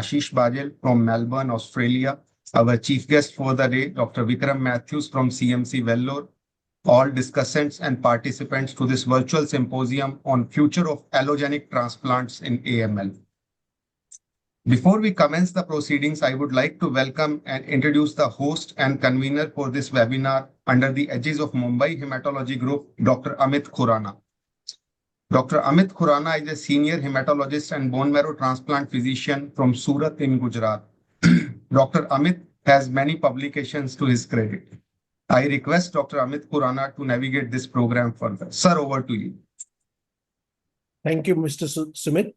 Ashish Bajel from Melbourne, Australia. Our chief guest for the day, Dr. Vikram Matthews from CMC Vellore. All discussants and participants to this virtual symposium on future of allogenic transplants in AML. Before we commence the proceedings, I would like to welcome and introduce the host and convener for this webinar under the aegis of Mumbai Hematology Group, Dr. Amit Khurana. Dr. Amit Khurana is a senior hematologist and bone marrow transplant physician from Surat in Gujarat. Dr. Amit has many publications to his credit. I request Dr. Amit Khurana to navigate this program further. Sir, over to you. Thank you, Mr. Sumit.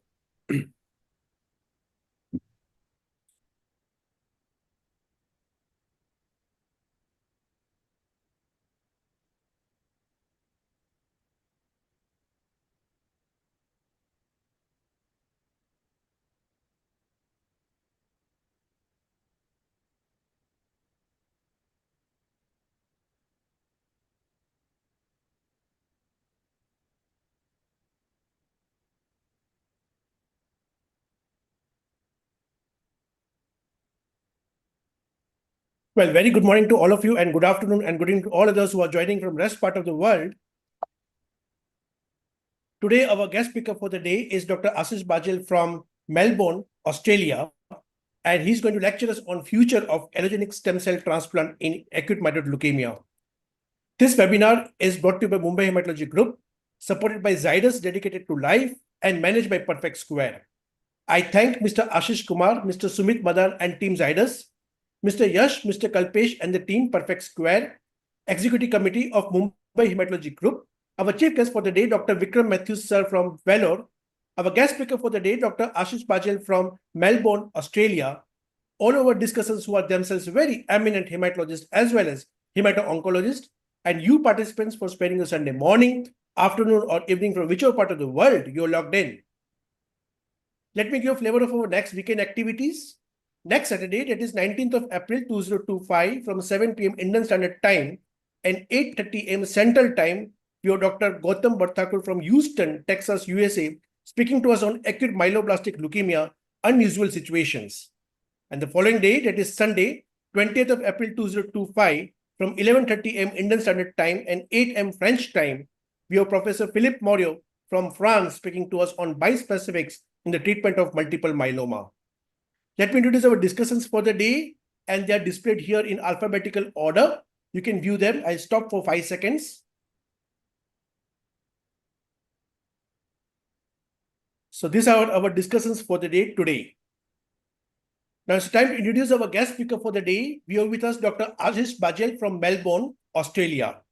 Well, very good morning to all of you and good afternoon and good evening to all of those who are joining from rest part of the world. Today, our guest speaker for the day is Dr. Ashish Bajel from Melbourne, Australia, and he's going to lecture us on future of allogenic stem cell transplant in acute myeloid leukemia. This webinar is brought to you by Mumbai Hematology Group, supported by Zydus dedicated to life and managed by Perfect Square. I thank Mr. Ashish Kumar, Mr. Sumit Madan and Team Zydus, Mr. Yash, Mr. Kalpesh and the team Perfect Square, Executive Committee of Mumbai Hematology Group, our chief guest for the day, Dr. Vikram Matthews sir from Vellore, our guest speaker for the day, Dr. Ashish Bajel from Melbourne, Australia, all our discussants who are themselves very eminent hematologists as well as hemato-oncologists, and you participants for spending a Sunday morning, afternoon or evening from whichever part of the world you're logged in. Let me give a flavor of our next weekend activities. Next Saturday, that is 19th of April 2025 from 7 p.m. Indian Standard Time and 8:30 a.m. Central Time, we have Dr. Gautam Barthakur from Houston, Texas, USA, speaking to us on acute myeloblastic leukemia, unusual situations. And the following day, that is Sunday, 20th of April 2025 from 11:30 a.m. Indian Standard Time and 8 a.m. French Time, we have Professor Philippe Morio from France speaking to us on bispecifics in the treatment of multiple myeloma. Let me introduce our discussions for the day, and they are displayed here in alphabetical order. You can view them. I'll stop for 5 seconds. So these are our discussions for the day today. Now it's time to introduce our guest speaker for the day. We have with us Dr. Ashish Bajel from Melbourne, Australia.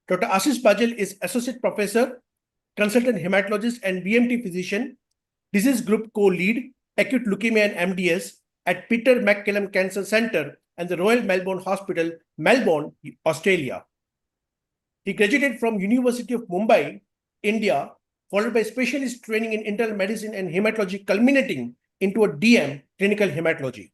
Dr. Ashish Bajel is Associate Professor, Consultant Hematologist and BMT Physician, Disease Group Co-Lead, Acute Leukemia and MDS at Peter MacCallum Cancer Centre and the Royal Melbourne Hospital, Melbourne, Australia. He graduated from University of Mumbai, India, followed by specialist training in internal medicine and hematology, culminating into a DM, clinical hematology.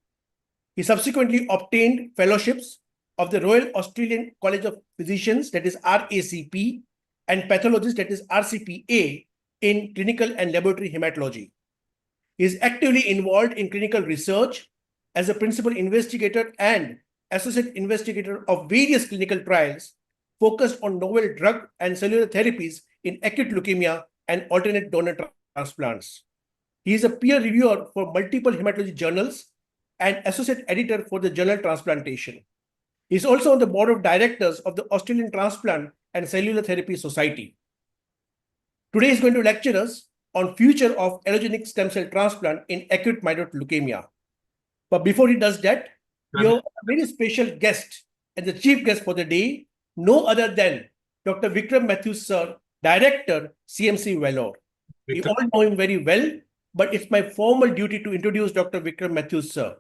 He subsequently obtained fellowships of the Royal Australian College of Physicians, that is RACP, and pathologist, that is RCPA, in clinical and laboratory hematology. He is actively involved in clinical research as a principal investigator and associate investigator of various clinical trials focused on novel drug and cellular therapies in acute leukemia and alternate donor transplants. He is a peer reviewer for multiple hematology journals and associate editor for the journal Transplantation. He is also on the board of directors of the Australian Transplant and Cellular Therapy Society. Today he is going to lecture us on future of allogenic stem cell transplant in acute myeloid leukemia. But before he does that, we have a very special guest and the chief guest for the day, no other than Dr. Vikram Matthews sir, Director, CMC Vellore. We all know him very well, but it's my formal duty to introduce Dr. Vikram Matthews sir.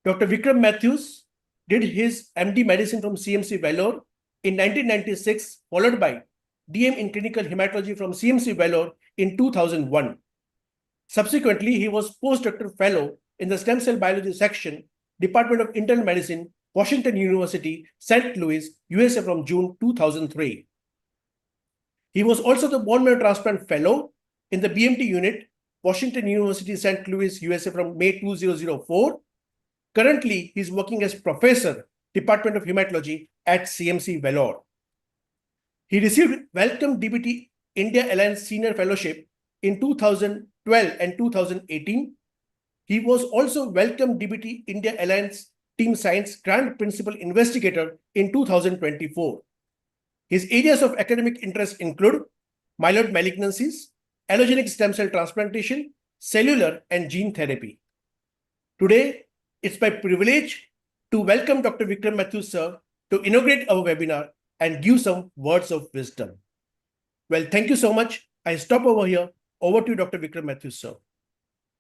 Dr. Vikram Matthews did his MD Medicine from CMC Vellore in 1996, followed by DM in Clinical Hematology from CMC Vellore in 2001. Subsequently, he was postdoctoral fellow in the Stem Cell Biology section, Department of Internal Medicine, Washington University, St. Louis, USA from June 2003. He was also the bone marrow transplant fellow in the BMT unit, Washington University, St. Louis, USA from May 2004. Currently, he's working as professor, Department of Hematology at CMC Vellore. He received Welcome DBT India Alliance Senior Fellowship in 2012 and 2018. He was also Welcome DBT India Alliance Team Science Grant Principal Investigator in 2024. His areas of academic interest include myeloid malignancies, allogeneic stem cell transplantation, cellular and gene therapy. Today, it's my privilege to welcome Dr. Vikram Matthews, sir, to inaugurate our webinar and give some words of wisdom. Well, thank you so much. I stop over here. Over to you, Dr. Vikram Matthews, sir.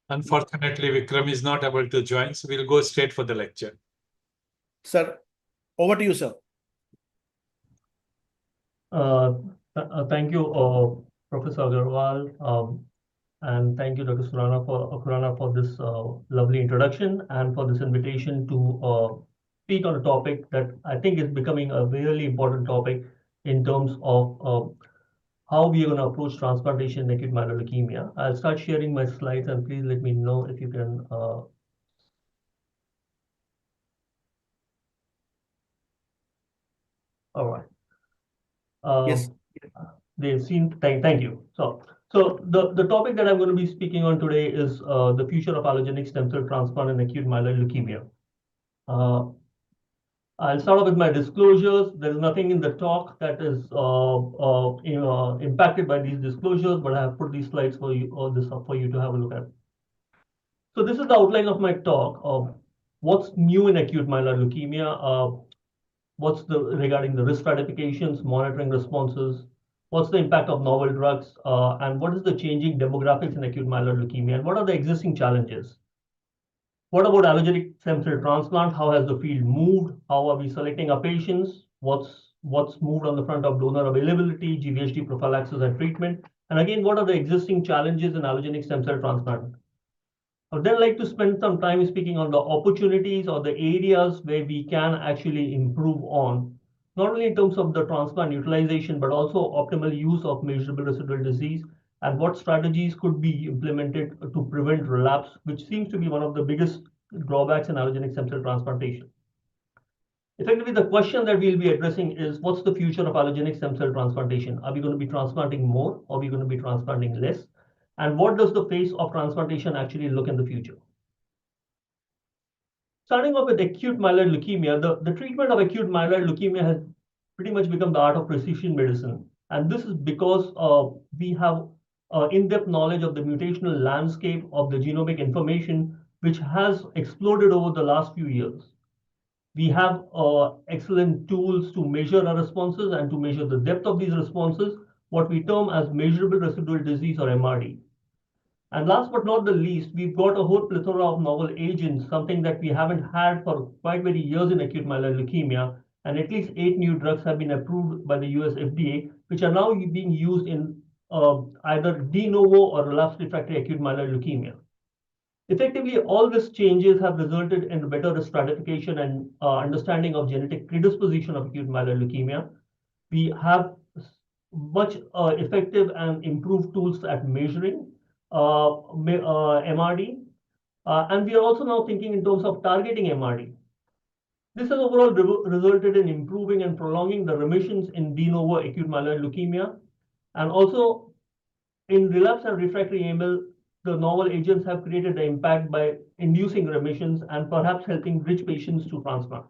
Unfortunately, Vikram is not able to join, so we'll go straight for the lecture. Sir, over to you, sir. Thank you, Professor Agarwal, and thank you, Dr. Khurana, for this lovely introduction and for this invitation to speak on a topic that I think is becoming a really important topic in terms of how we are going to approach transplantation in acute myeloid leukemia. I'll start sharing my slides, and please let me know if you can. All right. Yes. They've seen. Thank you. So the topic that I'm going to be speaking on today is the future of allogeneic stem cell transplant in acute myeloid leukemia. I'll start off with my disclosures. There is nothing in the talk that is impacted by these disclosures, but I have put these slides for you, or this up for you to have a look at. So this is the outline of my talk of what's new in acute myeloid leukemia. What's regarding the risk stratifications, monitoring responses, what's the impact of novel drugs, and what is the changing demographics in acute myeloid leukemia, and what are the existing challenges? What about allogeneic stem cell transplant? How has the field moved? How are we selecting our patients? What's moved on the front of donor availability, GVHD prophylaxis and treatment? And again, what are the existing challenges in allogeneic stem cell transplant? I would then like to spend some time speaking on the opportunities or the areas where we can actually improve on, not only in terms of the transplant utilization, but also optimal use of measurable residual disease and what strategies could be implemented to prevent relapse, which seems to be one of the biggest drawbacks in allogeneic stem cell transplantation. Effectively, the question that we'll be addressing is, what's the future of allogeneic stem cell transplantation? Are we going to be transplanting more, or are we going to be transplanting less? And what does the face of transplantation actually look in the future? Starting off with acute myeloid leukemia, the treatment of acute myeloid leukemia has pretty much become the art of precision medicine. And this is because we have in-depth knowledge of the mutational landscape of the genomic information, which has exploded over the last few years. We have excellent tools to measure our responses and to measure the depth of these responses, what we term as measurable residual disease, or MRD. And last but not the least, we've got a whole plethora of novel agents, something that we haven't had for quite many years in acute myeloid leukemia. And at least 8 new drugs have been approved by the US FDA, which are now being used in either de novo or relapsed refractory acute myeloid leukemia. Effectively, all these changes have resulted in better stratification and understanding of genetic predisposition of acute myeloid leukemia. We have much effective and improved tools at measuring MRD, and we are also now thinking in terms of targeting MRD. This has overall resulted in improving and prolonging the remissions in de novo acute myeloid leukemia, and also in relapse and refractory AML, the novel agents have created the impact by inducing remissions and perhaps helping bridge patients to transplant.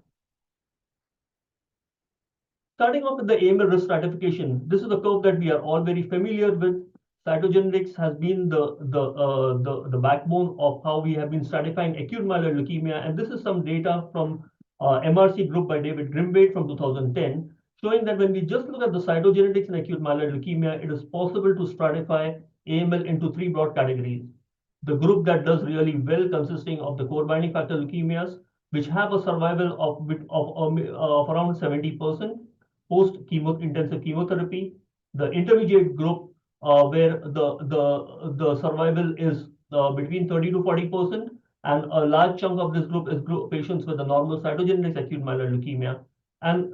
Starting off with the AML risk stratification, this is a curve that we are all very familiar with. Cytogenetics has been the backbone of how we have been stratifying acute myeloid leukemia, and this is some data from MRC group by David Grimwade from 2010, showing that when we just look at the cytogenetics in acute myeloid leukemia, it is possible to stratify AML into 3 broad categories. The group that does really well, consisting of the core binding factor leukemias, which have a survival of around 70% post intensive chemotherapy. The intermediate group, where the survival is between 30 to 40%, and a large chunk of this group is patients with a normal cytogenetics acute myeloid leukemia. And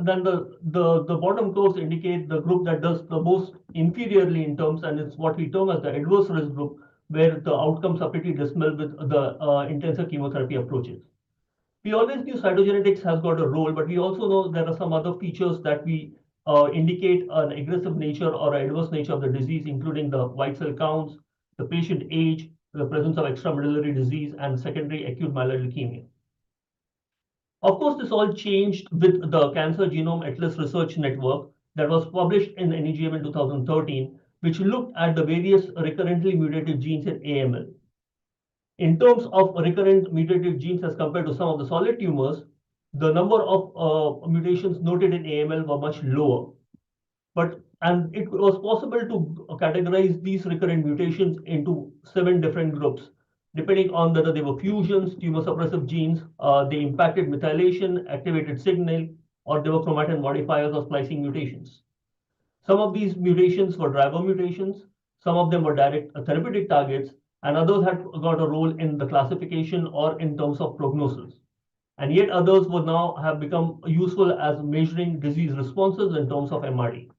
then the bottom curves indicate the group that does the most inferiorly in terms, and it's what we term as the adverse risk group, where the outcomes are pretty dismal with the intensive chemotherapy approaches. We always knew cytogenetics has got a role, but we also know there are some other features that we indicate an aggressive nature or adverse nature of the disease, including the white cell counts, the patient age, the presence of extramedullary disease, and secondary acute myeloid leukemia. Of course, this all changed with the Cancer Genome Atlas Research Network that was published in NEJM in 2013, which looked at the various recurrently mutated genes in AML. In terms of recurrent mutated genes as compared to some of the solid tumors, the number of mutations noted in AML were much lower. And it was possible to categorize these recurrent mutations into 7 different groups, depending on whether they were fusions, tumor suppressive genes, they impacted methylation, activated signal, or they were chromatin modifiers or splicing mutations. Some of these mutations were driver mutations, some of them were direct therapeutic targets, and others had got a role in the classification or in terms of prognosis. And yet others would now have become useful as measuring disease responses in terms of MRD.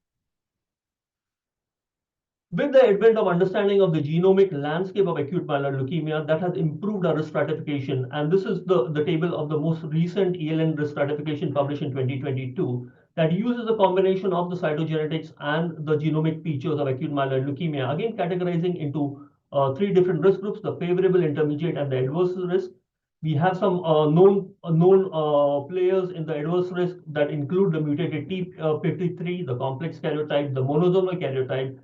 With the advent of understanding of the genomic landscape of acute myeloid leukemia, that has improved our risk stratification. And this is the table of the most recent ELN risk stratification published in 2022 that uses a combination of the cytogenetics and the genomic features of acute myeloid leukemia, again categorizing into 3 different risk groups, the favorable, intermediate, and the adverse risk. We have some known players in the adverse risk that include the mutated T53, the complex karyotype, the monosomal karyotype.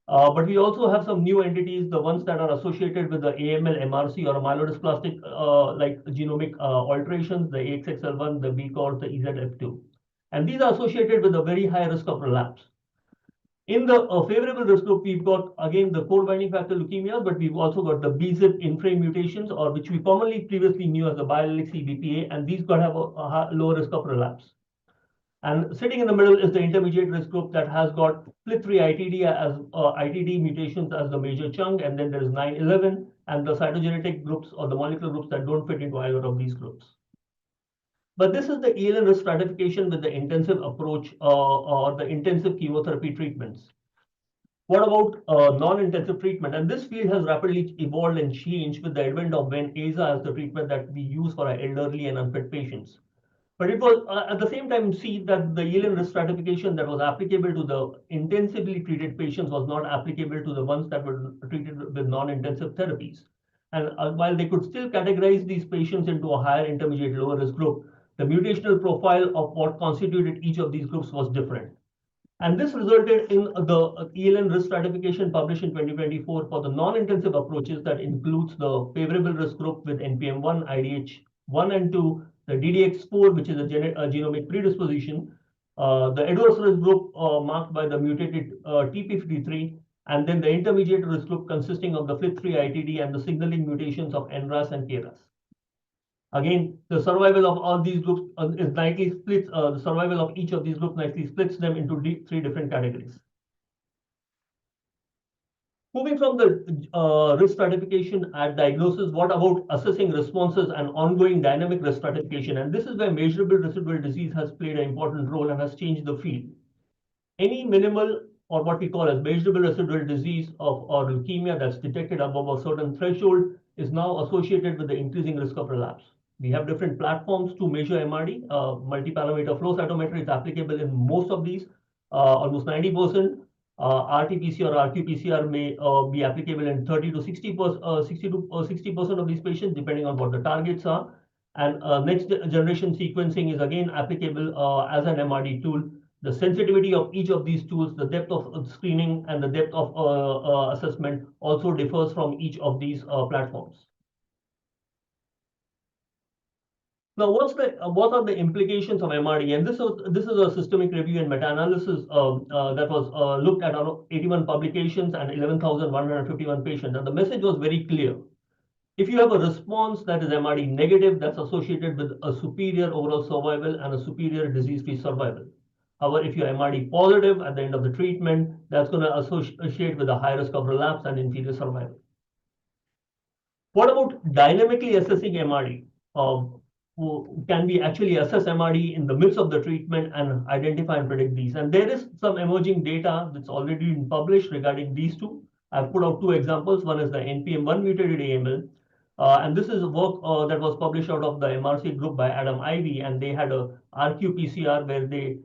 But we also have some new entities, the ones that are associated with the AML, MRC, or myelodysplastic like genomic alterations, the AXXL1, the BCOR, the EZF2. And these are associated with a very high risk of relapse. In the favorable risk group, we've got, again, the core binding factor leukemias, but we've also got the BZIP in-frame mutations, or which we commonly previously knew as the biallelic CBPA, and these could have a low risk of relapse. And sitting in the middle is the intermediate risk group that has got FLT3-ITD as ITD mutations as the major chunk, and then there is 9/11, and the cytogenetic groups or the molecular groups that don't fit into either of these groups. But this is the ELN risk stratification with the intensive approach or the intensive chemotherapy treatments. What about non-intensive treatment? And this field has rapidly evolved and changed with the advent of Ven/Aza as the treatment that we use for our elderly and unfit patients. But it was at the same time see that the ELN risk stratification that was applicable to the intensively treated patients was not applicable to the ones that were treated with non-intensive therapies. And while they could still categorize these patients into a higher, intermediate, lower risk group, the mutational profile of what constituted each of these groups was different. And this resulted in the ELN risk stratification published in 2024 for the non-intensive approaches that includes the favorable risk group with NPM1, IDH1 and 2, the DDX4, which is a genomic predisposition, the adverse risk group marked by the mutated TP53, and then the intermediate risk group consisting of the FLT3-ITD and the signaling mutations of NRAS and KRAS. Again, the survival of all these groups is nicely split. The survival of each of these groups nicely splits them into 3 different categories. Moving from the risk stratification at diagnosis, what about assessing responses and ongoing dynamic risk stratification? And this is where measurable residual disease has played an important role and has changed the field. Any minimal or what we call as measurable residual disease or leukemia that's detected above a certain threshold is now associated with the increasing risk of relapse. We have different platforms to measure MRD. Multi-parameter flow cytometry is applicable in most of these, almost 90%. RT-PCR or RQ-PCR may be applicable in 30 to 60% of these patients, depending on what the targets are. And next generation sequencing is again applicable as an MRD tool. The sensitivity of each of these tools, the depth of screening and the depth of assessment also differs from each of these platforms. Now, what are the implications of MRD? And this is a systemic review and meta-analysis that was looked at on 81 publications and 11,151 patients. And the message was very clear. If you have a response that is MRD negative, that's associated with a superior overall survival and a superior disease-free survival. However, if you're MRD positive at the end of the treatment, that's going to associate with a high risk of relapse and inferior survival. What about dynamically assessing MRD? Can we actually assess MRD in the midst of the treatment and identify and predict these? And there is some emerging data that's already been published regarding these two. I've put out two examples. One is the NPM1 mutated AML. And this is a work that was published out of the MRC group by Adam Ivy, and they had a RQ-PCR where they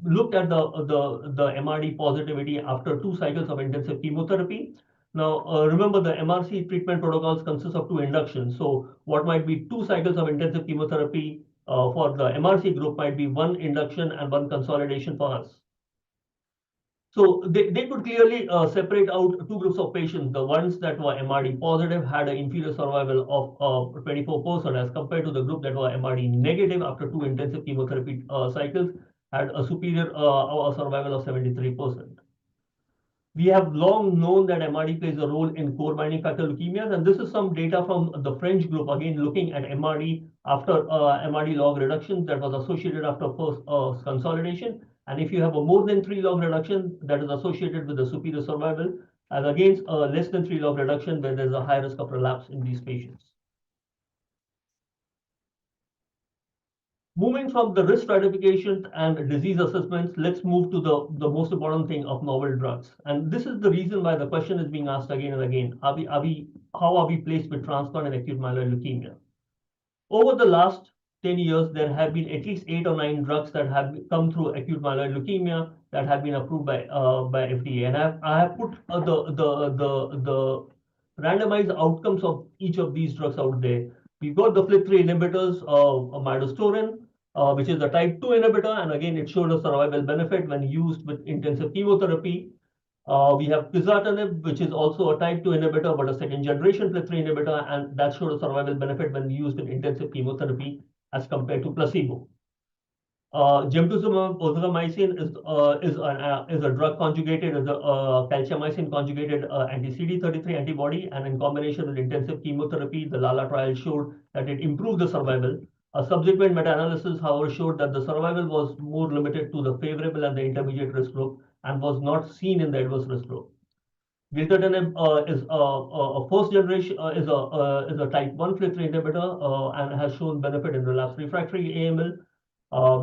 looked at the MRD positivity after 2 cycles of intensive chemotherapy. Now, remember the MRC treatment protocols consist of 2 inductions. So what might be 2 cycles of intensive chemotherapy for the MRC group might be 1 induction and 1 consolidation for us. So they could clearly separate out 2 groups of patients. The ones that were MRD positive had an inferior survival of 24% as compared to the group that were MRD negative after 2 intensive chemotherapy cycles had a superior survival of 73%. We have long known that MRD plays a role in core binding factor leukemias, and this is some data from the French group, again looking at MRD after MRD log reduction that was associated after first consolidation. And if you have a more than 3 log reduction, that is associated with a superior survival, and against a less than 3 log reduction, where there's a high risk of relapse in these patients. Moving from the risk stratification and disease assessments, let's move to the most important thing of novel drugs. And this is the reason why the question is being asked again and again. How are we placed with transplant and acute myeloid leukemia? Over the last 10 years, there have been at least 8 or 9 drugs that have come through acute myeloid leukemia that have been approved by FDA. And I have put the randomized outcomes of each of these drugs out there. We've got the FLT3 inhibitors of midostaurin, which is a type 2 inhibitor, and again, it showed a survival benefit when used with intensive chemotherapy. We have quizartinib, which is also a type 2 inhibitor, but a second generation FLT3 inhibitor, and that showed a survival benefit when used in intensive chemotherapy as compared to placebo. Gemtuzumab oxazomicin is a drug conjugated, is a calciamycin conjugated anti-CD33 antibody, and in combination with intensive chemotherapy, the LALA trial showed that it improved the survival. A subsequent meta-analysis, however, showed that the survival was more limited to the favorable and the intermediate risk group and was not seen in the adverse risk group. Gilteritinib is a first generation is a type 1 FLT3 inhibitor and has shown benefit in relapsed refractory AML.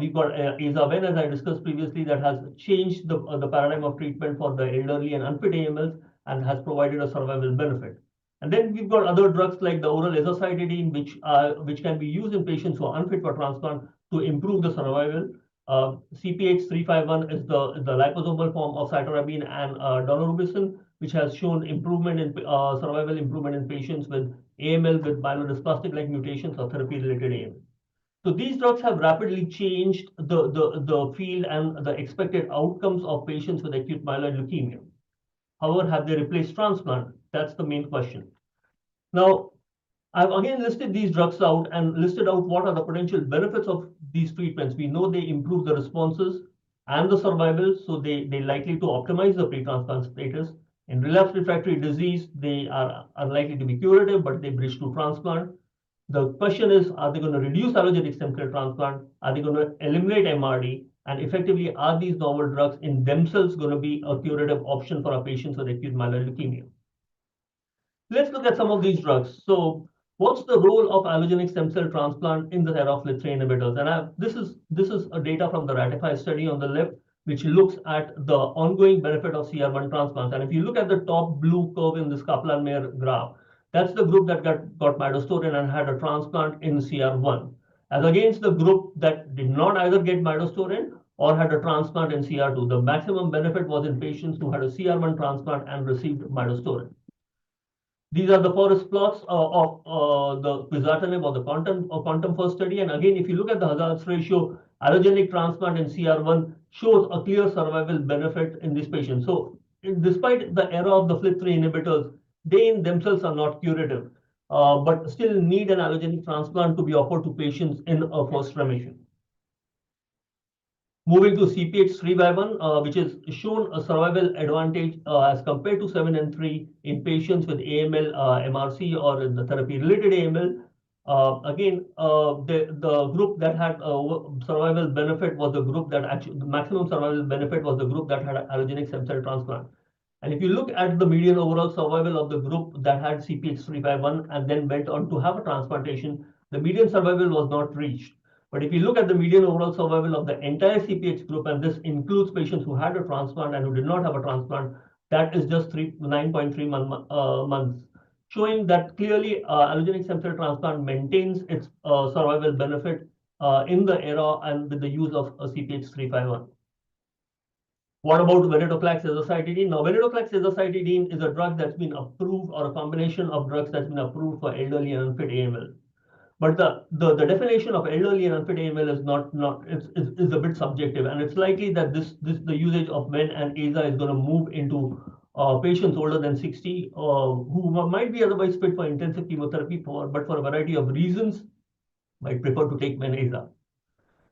We've got Azaven, as I discussed previously, that has changed the paradigm of treatment for the elderly and unfit AMLs and has provided a survival benefit. And then we've got other drugs like the oral azacitidine, which can be used in patients who are unfit for transplant to improve the survival. CPH351 is the liposomal form of cytarabine and daunorubicin, which has shown improvement in survival improvement in patients with AML with myelodysplastic-like mutations or therapy-related AML. So these drugs have rapidly changed the field and the expected outcomes of patients with acute myeloid leukemia. However, have they replaced transplant? That's the main question. Now, I've again listed these drugs out and listed out what are the potential benefits of these treatments. We know they improve the responses and the survival, so they're likely to optimize the pre-transplant status. In relapsed refractory disease, they are unlikely to be curative, but they bridge to transplant. The question is, are they going to reduce allogeneic stem cell transplant? Are they going to eliminate MRD? And effectively, are these novel drugs in themselves going to be a curative option for our patients with acute myeloid leukemia? Let's look at some of these drugs. So what's the role of allogeneic stem cell transplant in the era of FLT3 inhibitors? And this is a data from the RATIFY study on the left, which looks at the ongoing benefit of CR1 transplants. And if you look at the top blue curve in this Kaplan-Meier graph, that's the group that got midostaurin and had a transplant in CR1, as against the group that did not either get midostaurin or had a transplant in CR2. The maximum benefit was in patients who had a CR1 transplant and received midostaurin. These are the forest plots of the quizartinib or the quantum first study. And again, if you look at the hazards ratio, allogenic transplant in CR1 shows a clear survival benefit in this patient. So despite the era of the FLT3 inhibitors, they in themselves are not curative, but still need an allogenic transplant to be offered to patients in a first remission. Moving to CPH351, which is shown a survival advantage as compared to 7 and 3 in patients with AML, MRC, or in the therapy-related AML. Again, the group that had survival benefit was the group that actually, the maximum survival benefit was the group that had allogenic stem cell transplant. And if you look at the median overall survival of the group that had CPH351 and then went on to have a transplantation, the median survival was not reached. But if you look at the median overall survival of the entire CPH group, and this includes patients who had a transplant and who did not have a transplant, that is just 9.3 months, showing that clearly allogeneic stem cell transplant maintains its survival benefit in the era and with the use of CPH351. What about venetoclax azacitidine? Now, venetoclax azacitidine is a drug that's been approved, or a combination of drugs that's been approved for elderly and unfit AML. But the definition of elderly and unfit AML is a bit subjective, and it's likely that the usage of ven and aza is going to move into patients older than 60 who might be otherwise fit for intensive chemotherapy, but for a variety of reasons might prefer to take ven aza.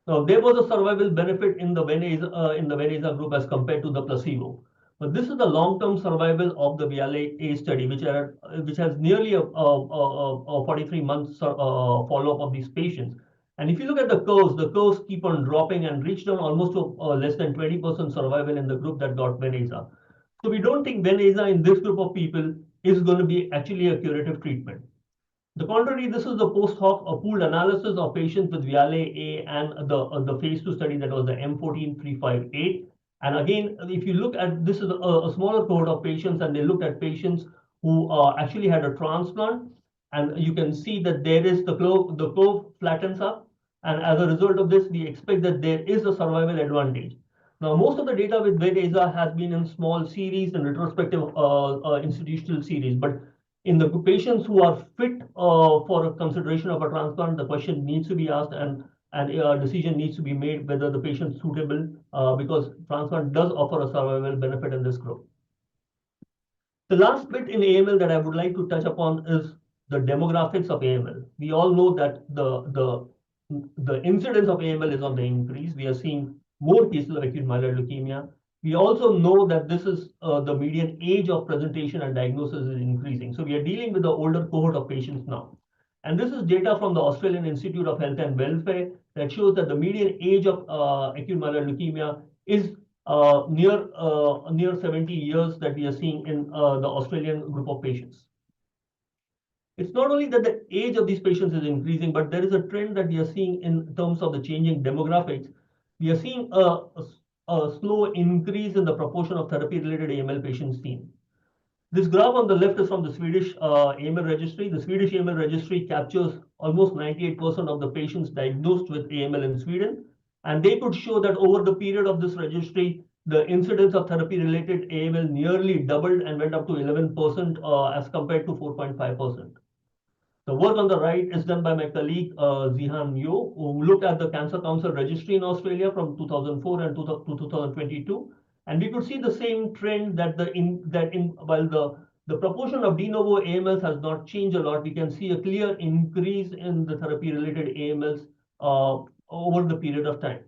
Now, there was a survival benefit in the ven-aza group as compared to the placebo. But this is the long-term survival of the VIALE-A study, which has nearly a 43-month follow-up of these patients. And if you look at the curves keep on dropping and reach down almost to less than 20% survival in the group that got ven-aza. So we don't think ven-aza in this group of people is going to be actually a curative treatment. The contrary, this is the post hoc pooled analysis of patients with VIALE-A and the phase 2 study that was the M14358. And again, if you look at this is a smaller cohort of patients, and they looked at patients who actually had a transplant, and you can see that there is the curve flattens up, and as a result of this, we expect that there is a survival advantage. Now, most of the data with ven-aza has been in small series and retrospective institutional series, but in the patients who are fit for a consideration of a transplant, the question needs to be asked, and a decision needs to be made whether the patient is suitable, because transplant does offer a survival benefit in this group. The last bit in AML that I would like to touch upon is the demographics of AML. We all know that the incidence of AML is on the increase. We are seeing more cases of acute myeloid leukemia. We also know that this is the median age of presentation and diagnosis is increasing. So we are dealing with the older cohort of patients now. And this is data from the Australian Institute of Health and Welfare that shows that the median age of acute myeloid leukemia is near 70 years that we are seeing in the Australian group of patients. It's not only that the age of these patients is increasing, but there is a trend that we are seeing in terms of the changing demographics. We are seeing a slow increase in the proportion of therapy-related AML patients seen. This graph on the left is from the Swedish AML registry. The Swedish AML registry captures almost 98% of the patients diagnosed with AML in Sweden. And they could show that over the period of this registry, the incidence of therapy-related AML nearly doubled and went up to 11% as compared to 4.5%. The work on the right is done by my colleague Zihan Yo, who looked at the Cancer Council registry in Australia from 2004 and to 2022, and we could see the same trend that while the proportion of de novo AMLs has not changed a lot, we can see a clear increase in the therapy-related AMLs over the period of time.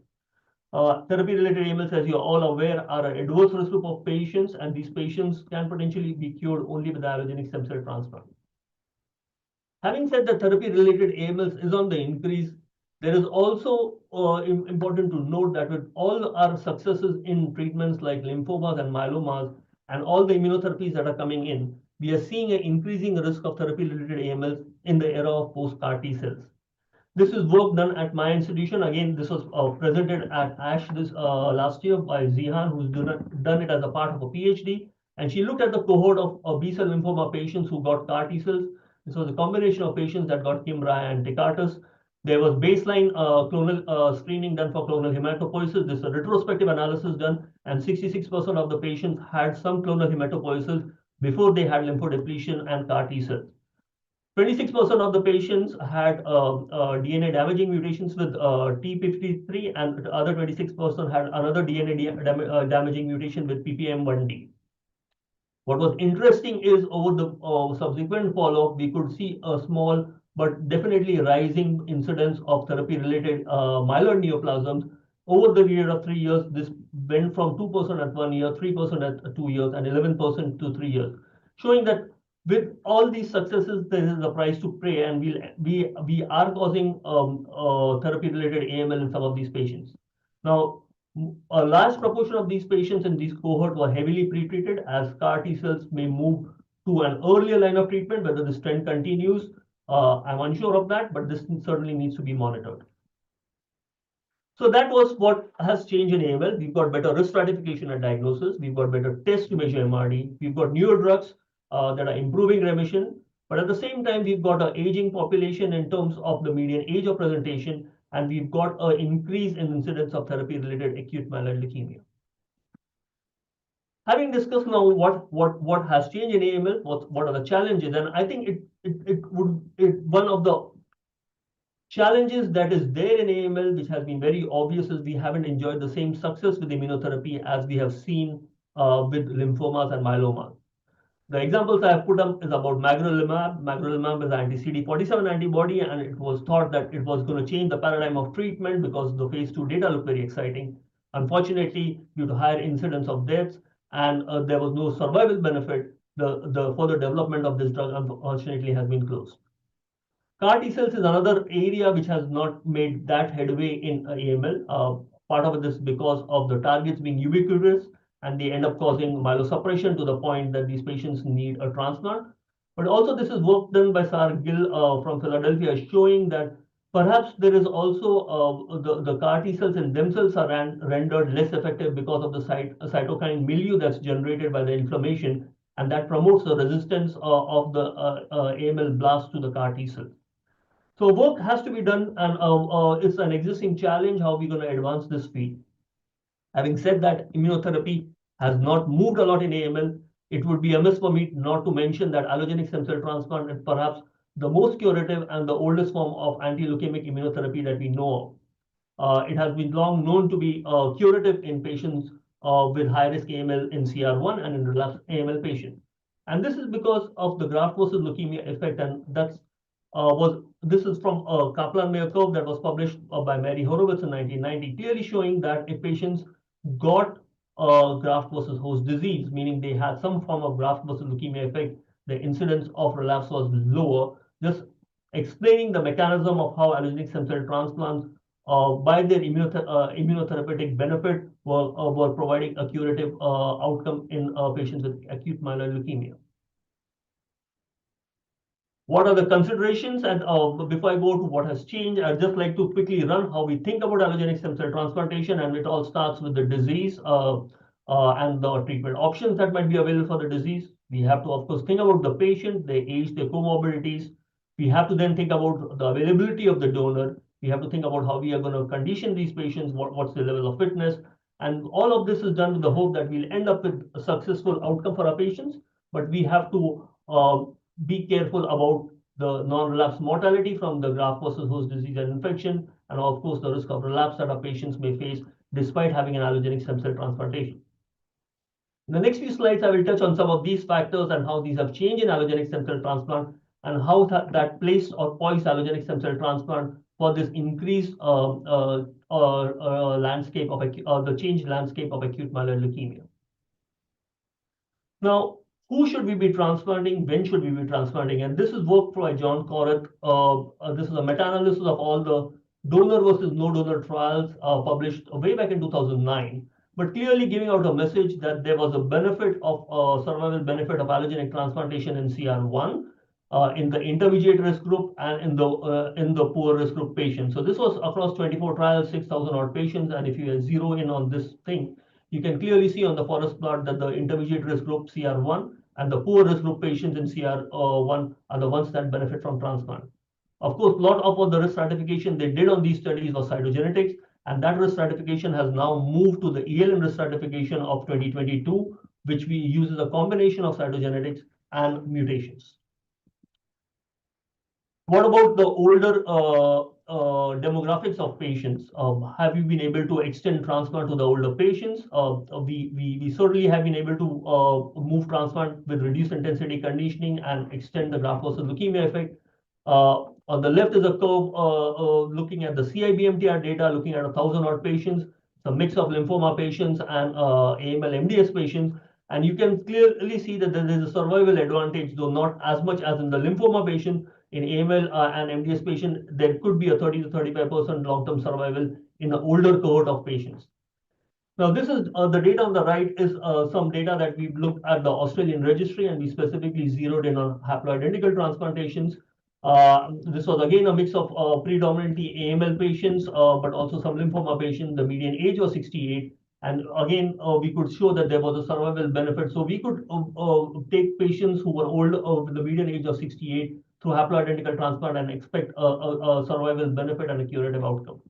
Therapy-related AMLs, as you're all aware, are an adverse risk group of patients, and these patients can potentially be cured only with allogeneic stem cell transplant. Having said that therapy-related AMLs is on the increase, there is also important to note that with all our successes in treatments like lymphomas and myelomas and all the immunotherapies that are coming in, we are seeing an increasing risk of therapy-related AMLs in the era of post-CAR T cells. This is work done at my institution. Again, this was presented at ASH last year by Zihan, who's done it as a part of a PhD. And she looked at the cohort of B-cell lymphoma patients who got CAR T cells. This was a combination of patients that got Kymriah and Tecartus. There was baseline clonal screening done for clonal hematopoiesis. This is a retrospective analysis done, and 66% of the patients had some clonal hematopoiesis before they had lymphodepletion and CAR T cells. 26% of the patients had DNA damaging mutations with T53, and the other 26% had another DNA damaging mutation with PPM1D. What was interesting is over the subsequent follow-up, we could see a small but definitely rising incidence of therapy-related myeloid neoplasms. Over the period of 3 years, this went from 2% at 1 year, 3% at 2 years, and 11% to 3 years, showing that with all these successes, there is a price to pay, and we are causing therapy-related AML in some of these patients. Now, a large proportion of these patients in this cohort were heavily pretreated, as CAR T cells may move to an earlier line of treatment. Whether this trend continues, I'm unsure of that, but this certainly needs to be monitored. So that was what has changed in AML. We've got better risk stratification and diagnosis. We've got better tests to measure MRD. We've got newer drugs that are improving remission. But at the same time, we've got an aging population in terms of the median age of presentation, and we've got an increase in incidence of therapy-related acute myeloid leukemia. Having discussed now what has changed in AML, what are the challenges, and I think one of the challenges that is there in AML, which has been very obvious, is we haven't enjoyed the same success with immunotherapy as we have seen with lymphomas and myeloma. The examples I have put up is about magrolimab. Magrolimab is an anti-CD47 antibody, and it was thought that it was going to change the paradigm of treatment because the phase 2 data looked very exciting. Unfortunately, due to higher incidence of deaths and there was no survival benefit, the further development of this drug unfortunately has been closed. CAR T cells is another area which has not made that headway in AML. Part of it is because of the targets being ubiquitous, and they end up causing myelosuppression to the point that these patients need a transplant. But also this is work done by Sar Gill from Philadelphia showing that perhaps there is also the CAR T cells in themselves are rendered less effective because of the cytokine milieu that's generated by the inflammation, and that promotes the resistance of the AML blast to the CAR T cells. So work has to be done, and it's an existing challenge how we're going to advance this field. Having said that, immunotherapy has not moved a lot in AML. It would be amiss for me not to mention that allogeneic stem cell transplant is perhaps the most curative and the oldest form of anti-leukemic immunotherapy that we know of. It has been long known to be curative in patients with high-risk AML in CR1 and in relapsed AML patients. And this is because of the graft versus leukemia effect, and this is from a Kaplan-Meier curve that was published by Mary Horowitz in 1990, clearly showing that if patients got graft versus host disease, meaning they had some form of graft versus leukemia effect, the incidence of relapse was lower, just explaining the mechanism of how allogeneic stem cell transplants, by their immunotherapeutic benefit, were providing a curative outcome in patients with acute myeloid leukemia. What are the considerations? And before I go to what has changed, I'd just like to quickly run how we think about allogeneic stem cell transplantation. And it all starts with the disease and the treatment options that might be available for the disease. We have to, of course, think about the patient, their age, their comorbidities. We have to then think about the availability of the donor. We have to think about how we are going to condition these patients, what's the level of fitness. And all of this is done with the hope that we'll end up with a successful outcome for our patients. But we have to be careful about the non-relapse mortality from the graft versus host disease and infection, and of course the risk of relapse that our patients may face despite having an allogeneic stem cell transplantation. In the next few slides, I will touch on some of these factors and how these have changed in allogeneic stem cell transplant, and how that placed or poised allogeneic stem cell transplant for this increased landscape of the changed landscape of acute myeloid leukemia. Now, who should we be transplanting? When should we be transplanting? And this is work by John Korath. This is a meta-analysis of all the donor versus no donor trials published way back in 2009, but clearly giving out a message that there was a benefit of survival benefit of allogeneic transplantation in CR1, in the intermediate risk group, and in the poor risk group patients. So this was across 24 trials, 6,000 odd patients, and if you zero in on this thing, you can clearly see on the forest plot that the intermediate risk group CR1 and the poor risk group patients in CR1 are the ones that benefit from transplant. Of course, a lot of the risk stratification they did on these studies was cytogenetics, and that risk stratification has now moved to the ELN risk stratification of 2022, which we use as a combination of cytogenetics and mutations. What about the older demographics of patients? Have you been able to extend transplant to the older patients? We certainly have been able to move transplant with reduced intensity conditioning and extend the graft versus leukemia effect. On the left is a curve looking at the CIBMTR data, looking at 1,000 odd patients. It's a mix of lymphoma patients and AML MDS patients. And you can clearly see that there is a survival advantage, though not as much as in the lymphoma patient. In AML and MDS patient, there could be a 30 to 35% long-term survival in the older cohort of patients. Now, this is the data on the right is some data that we've looked at the Australian registry, and we specifically zeroed in on haploidentical transplantations. This was again a mix of predominantly AML patients, but also some lymphoma patients. The median age was 68. And again, we could show that there was a survival benefit. So we could take patients who were old, with the median age of 68 through haploidentical transplant and expect a survival benefit and a curative outcome.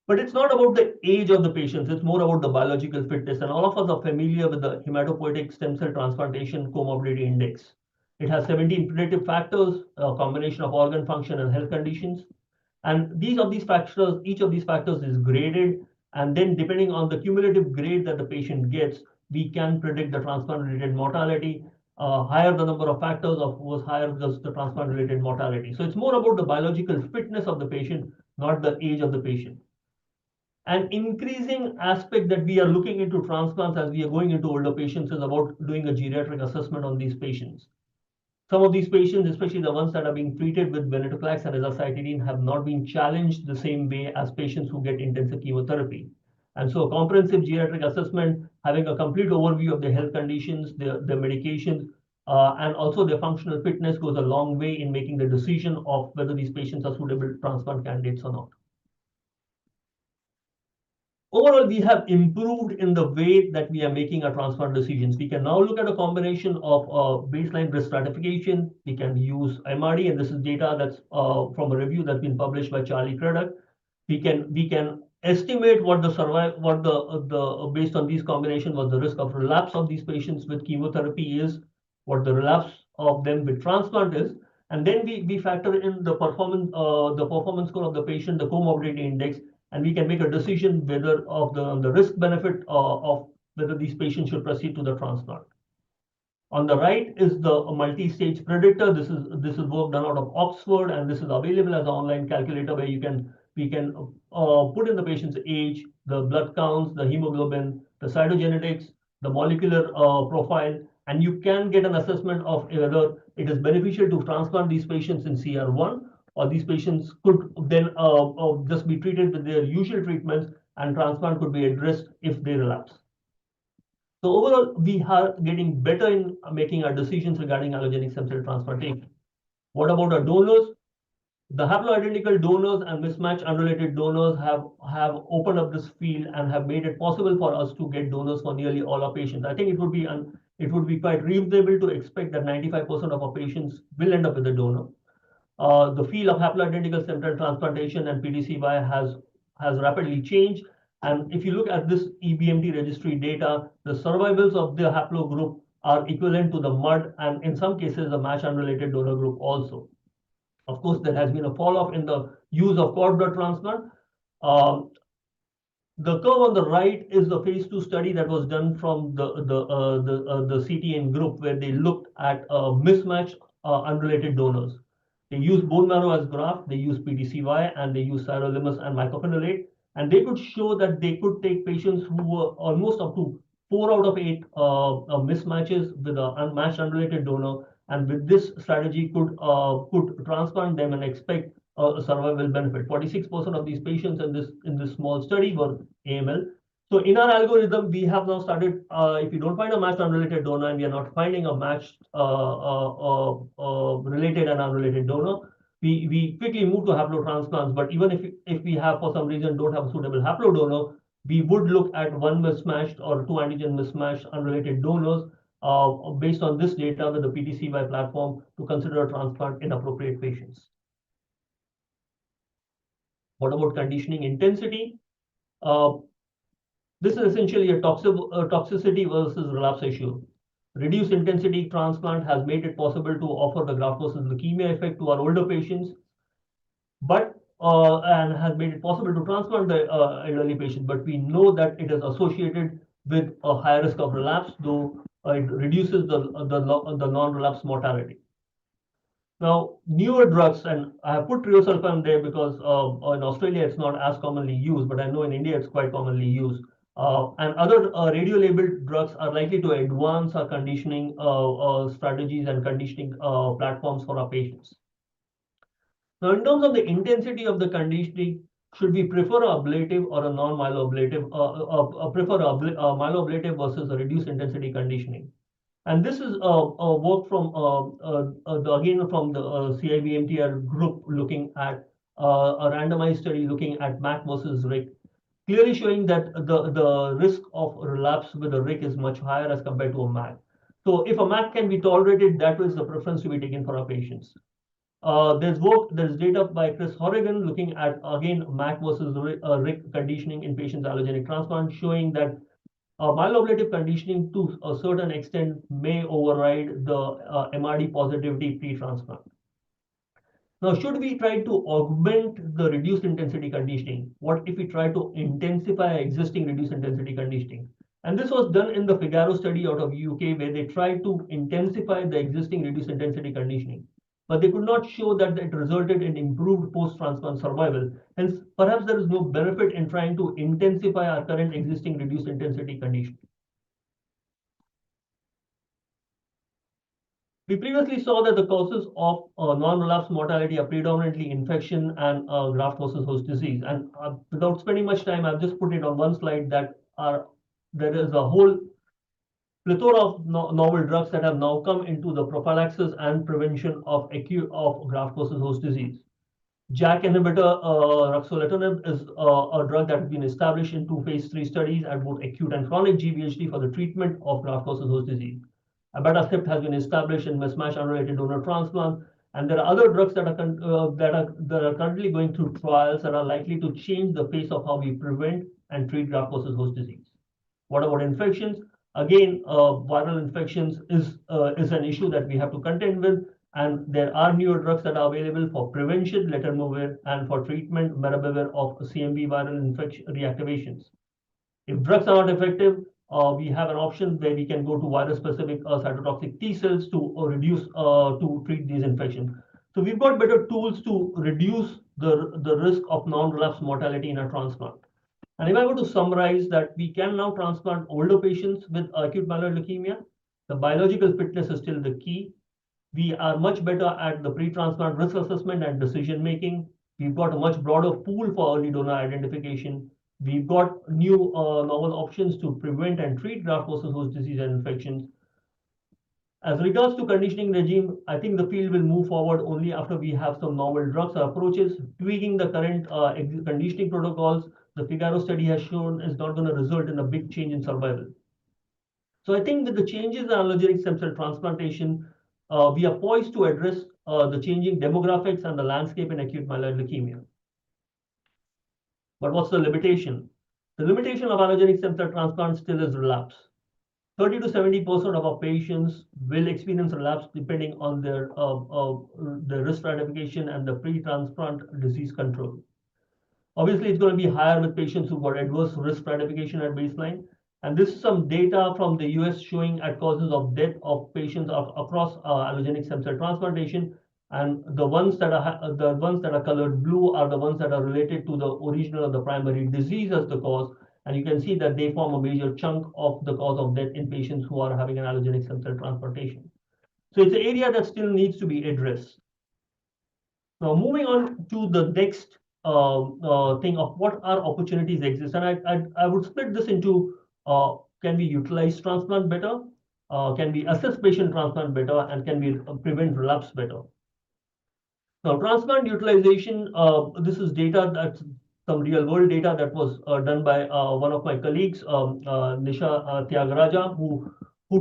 But it's not about the age of the patients, it's more about the biological fitness. And all of us are familiar with the hematopoietic stem cell transplantation comorbidity index. It has 17 predictive factors, a combination of organ function and health conditions. And each of these factors is graded. And then depending on the cumulative grade that the patient gets, we can predict the transplant-related mortality. Higher the number of factors, of course, higher the transplant-related mortality. So it's more about the biological fitness of the patient, not the age of the patient. An increasing aspect that we are looking into transplants as we are going into older patients is about doing a geriatric assessment on these patients. Some of these patients, especially the ones that are being treated with venetoclax and azacitidine, have not been challenged the same way as patients who get intensive chemotherapy. And so a comprehensive geriatric assessment, having a complete overview of their health conditions, their medications, and also their functional fitness goes a long way in making the decision of whether these patients are suitable transplant candidates or not. Overall, we have improved in the way that we are making our transplant decisions. We can now look at a combination of baseline risk stratification. We can use MRD, and this is data that's from a review that's been published by Charlie Craddock. We can estimate what the based on these combinations, what the risk of relapse of these patients with chemotherapy is, what the relapse of them with transplant is, and then we factor in the performance score of the patient, the comorbidity index, and we can make a decision whether of the risk benefit of whether these patients should proceed to the transplant. On the right is the multi-stage predictor. This is work done out of Oxford, and this is available as an online calculator where we can put in the patient's age, the blood counts, the hemoglobin, the cytogenetics, the molecular profile, and you can get an assessment of whether it is beneficial to transplant these patients in CR1, or these patients could then just be treated with their usual treatments, and transplant could be addressed if they relapse. So overall, we are getting better in making our decisions regarding allogeneic stem cell transplantation. What about our donors? The haploidentical donors and mismatch unrelated donors have opened up this field and have made it possible for us to get donors for nearly all our patients. I think it would be quite reasonable to expect that 95% of our patients will end up with a donor. The field of haploidentical stem cell transplantation and PTCY has rapidly changed. And if you look at this EBMT registry data, the survivals of the haplogroup are equivalent to the MUD, and in some cases, a match unrelated donor group also. Of course, there has been a fall off in the use of cord blood transplant. The curve on the right is the phase 2 study that was done from the CTN group, where they looked at mismatch unrelated donors. They used bone marrow as graft, they used PTCY, and they used sirolimus and mycophenolate. And they could show that they could take patients who were almost up to 4 out of 8 mismatches with an unmatched unrelated donor, and with this strategy could transplant them and expect a survival benefit. 46% of these patients in this small study were AML. So in our algorithm, we have now started, if you don't find a matched unrelated donor and we are not finding a matched related and unrelated donor, we quickly move to haplotransplants. But even if we have, for some reason, don't have a suitable haplo donor, we would look at one mismatched or 2 antigen mismatched unrelated donors based on this data with the PTCY platform to consider a transplant in appropriate patients. What about conditioning intensity? This is essentially a toxicity versus relapse issue. Reduced intensity transplant has made it possible to offer the graft versus leukemia effect to our older patients, but and has made it possible to transplant the elderly patient. But we know that it is associated with a higher risk of relapse, though it reduces the non-relapse mortality. Now, newer drugs, and I have put triosulfan there because in Australia it's not as commonly used, but I know in India it's quite commonly used. And other radio-labeled drugs are likely to advance our conditioning strategies and conditioning platforms for our patients. Now, in terms of the intensity of the conditioning, should we prefer an ablative or a non-myeloablative? Prefer a myeloablative versus a reduced intensity conditioning? And this is work from again from the CIBMTR group looking at a randomized study looking at MAC versus RIC, clearly showing that the risk of relapse with a RIC is much higher as compared to a MAC. So if a MAC can be tolerated, that is the preference to be taken for our patients. There's data by Chris Horrigan looking at, again, MAC versus RIC conditioning in patients allogeneic transplant, showing that myeloablative conditioning to a certain extent may override the MRD positivity pre-transplant. Now, should we try to augment the reduced intensity conditioning? What if we try to intensify existing reduced intensity conditioning? And this was done in the Figaro study out of UK, where they tried to intensify the existing reduced intensity conditioning, but they could not show that it resulted in improved post-transplant survival. Hence, perhaps there is no benefit in trying to intensify our current existing reduced intensity conditioning. We previously saw that the causes of non-relapse mortality are predominantly infection and graft versus host disease. And without spending much time, I've just put it on one slide that there is a whole plethora of novel drugs that have now come into the prophylaxis and prevention of graft versus host disease. JAK inhibitor ruxolitinib is a drug that has been established in 2 phase 3 studies at both acute and chronic GVHD for the treatment of graft versus host disease. Abatacept has been established in mismatch unrelated donor transplant, and there are other drugs that are currently going through trials that are likely to change the face of how we prevent and treat graft versus host disease. What about infections? Again, viral infections is an issue that we have to contend with, and there are newer drugs that are available for prevention, letermovir, and for treatment, maribavir, of CMV viral infection reactivations. If drugs are not effective, we have an option where we can go to virus-specific cytotoxic T cells to reduce to treat these infections. So we've got better tools to reduce the risk of non-relapse mortality in a transplant. And if I were to summarize that we can now transplant older patients with acute myeloid leukemia, the biological fitness is still the key. We are much better at the pre-transplant risk assessment and decision making. We've got a much broader pool for early donor identification. We've got new novel options to prevent and treat graft versus host disease and infections. As regards to conditioning regime, I think the field will move forward only after we have some novel drugs or approaches. Tweaking the current conditioning protocols, the Figaro study has shown, is not going to result in a big change in survival. So I think that the changes in allogeneic stem cell transplantation, we are poised to address the changing demographics and the landscape in acute myeloid leukemia. But what's the limitation? The limitation of allogeneic stem cell transplant still is relapse. 30 to 70% of our patients will experience relapse depending on their risk stratification and the pre-transplant disease control. Obviously, it's going to be higher with patients who've got adverse risk stratification at baseline. And this is some data from the US showing at causes of death of patients across allogeneic stem cell transplantation. And the ones that are colored blue are the ones that are related to the original or the primary disease as the cause. And you can see that they form a major chunk of the cause of death in patients who are having an allogeneic stem cell transplantation. So it's an area that still needs to be addressed. Now, moving on to the next thing of what our opportunities exist. And I would split this into can we utilize transplant better? Can we assess patient transplant better? And can we prevent relapse better? Now, transplant utilization, this is data that's some real world data that was done by one of my colleagues, Nisha Tyagaraja, who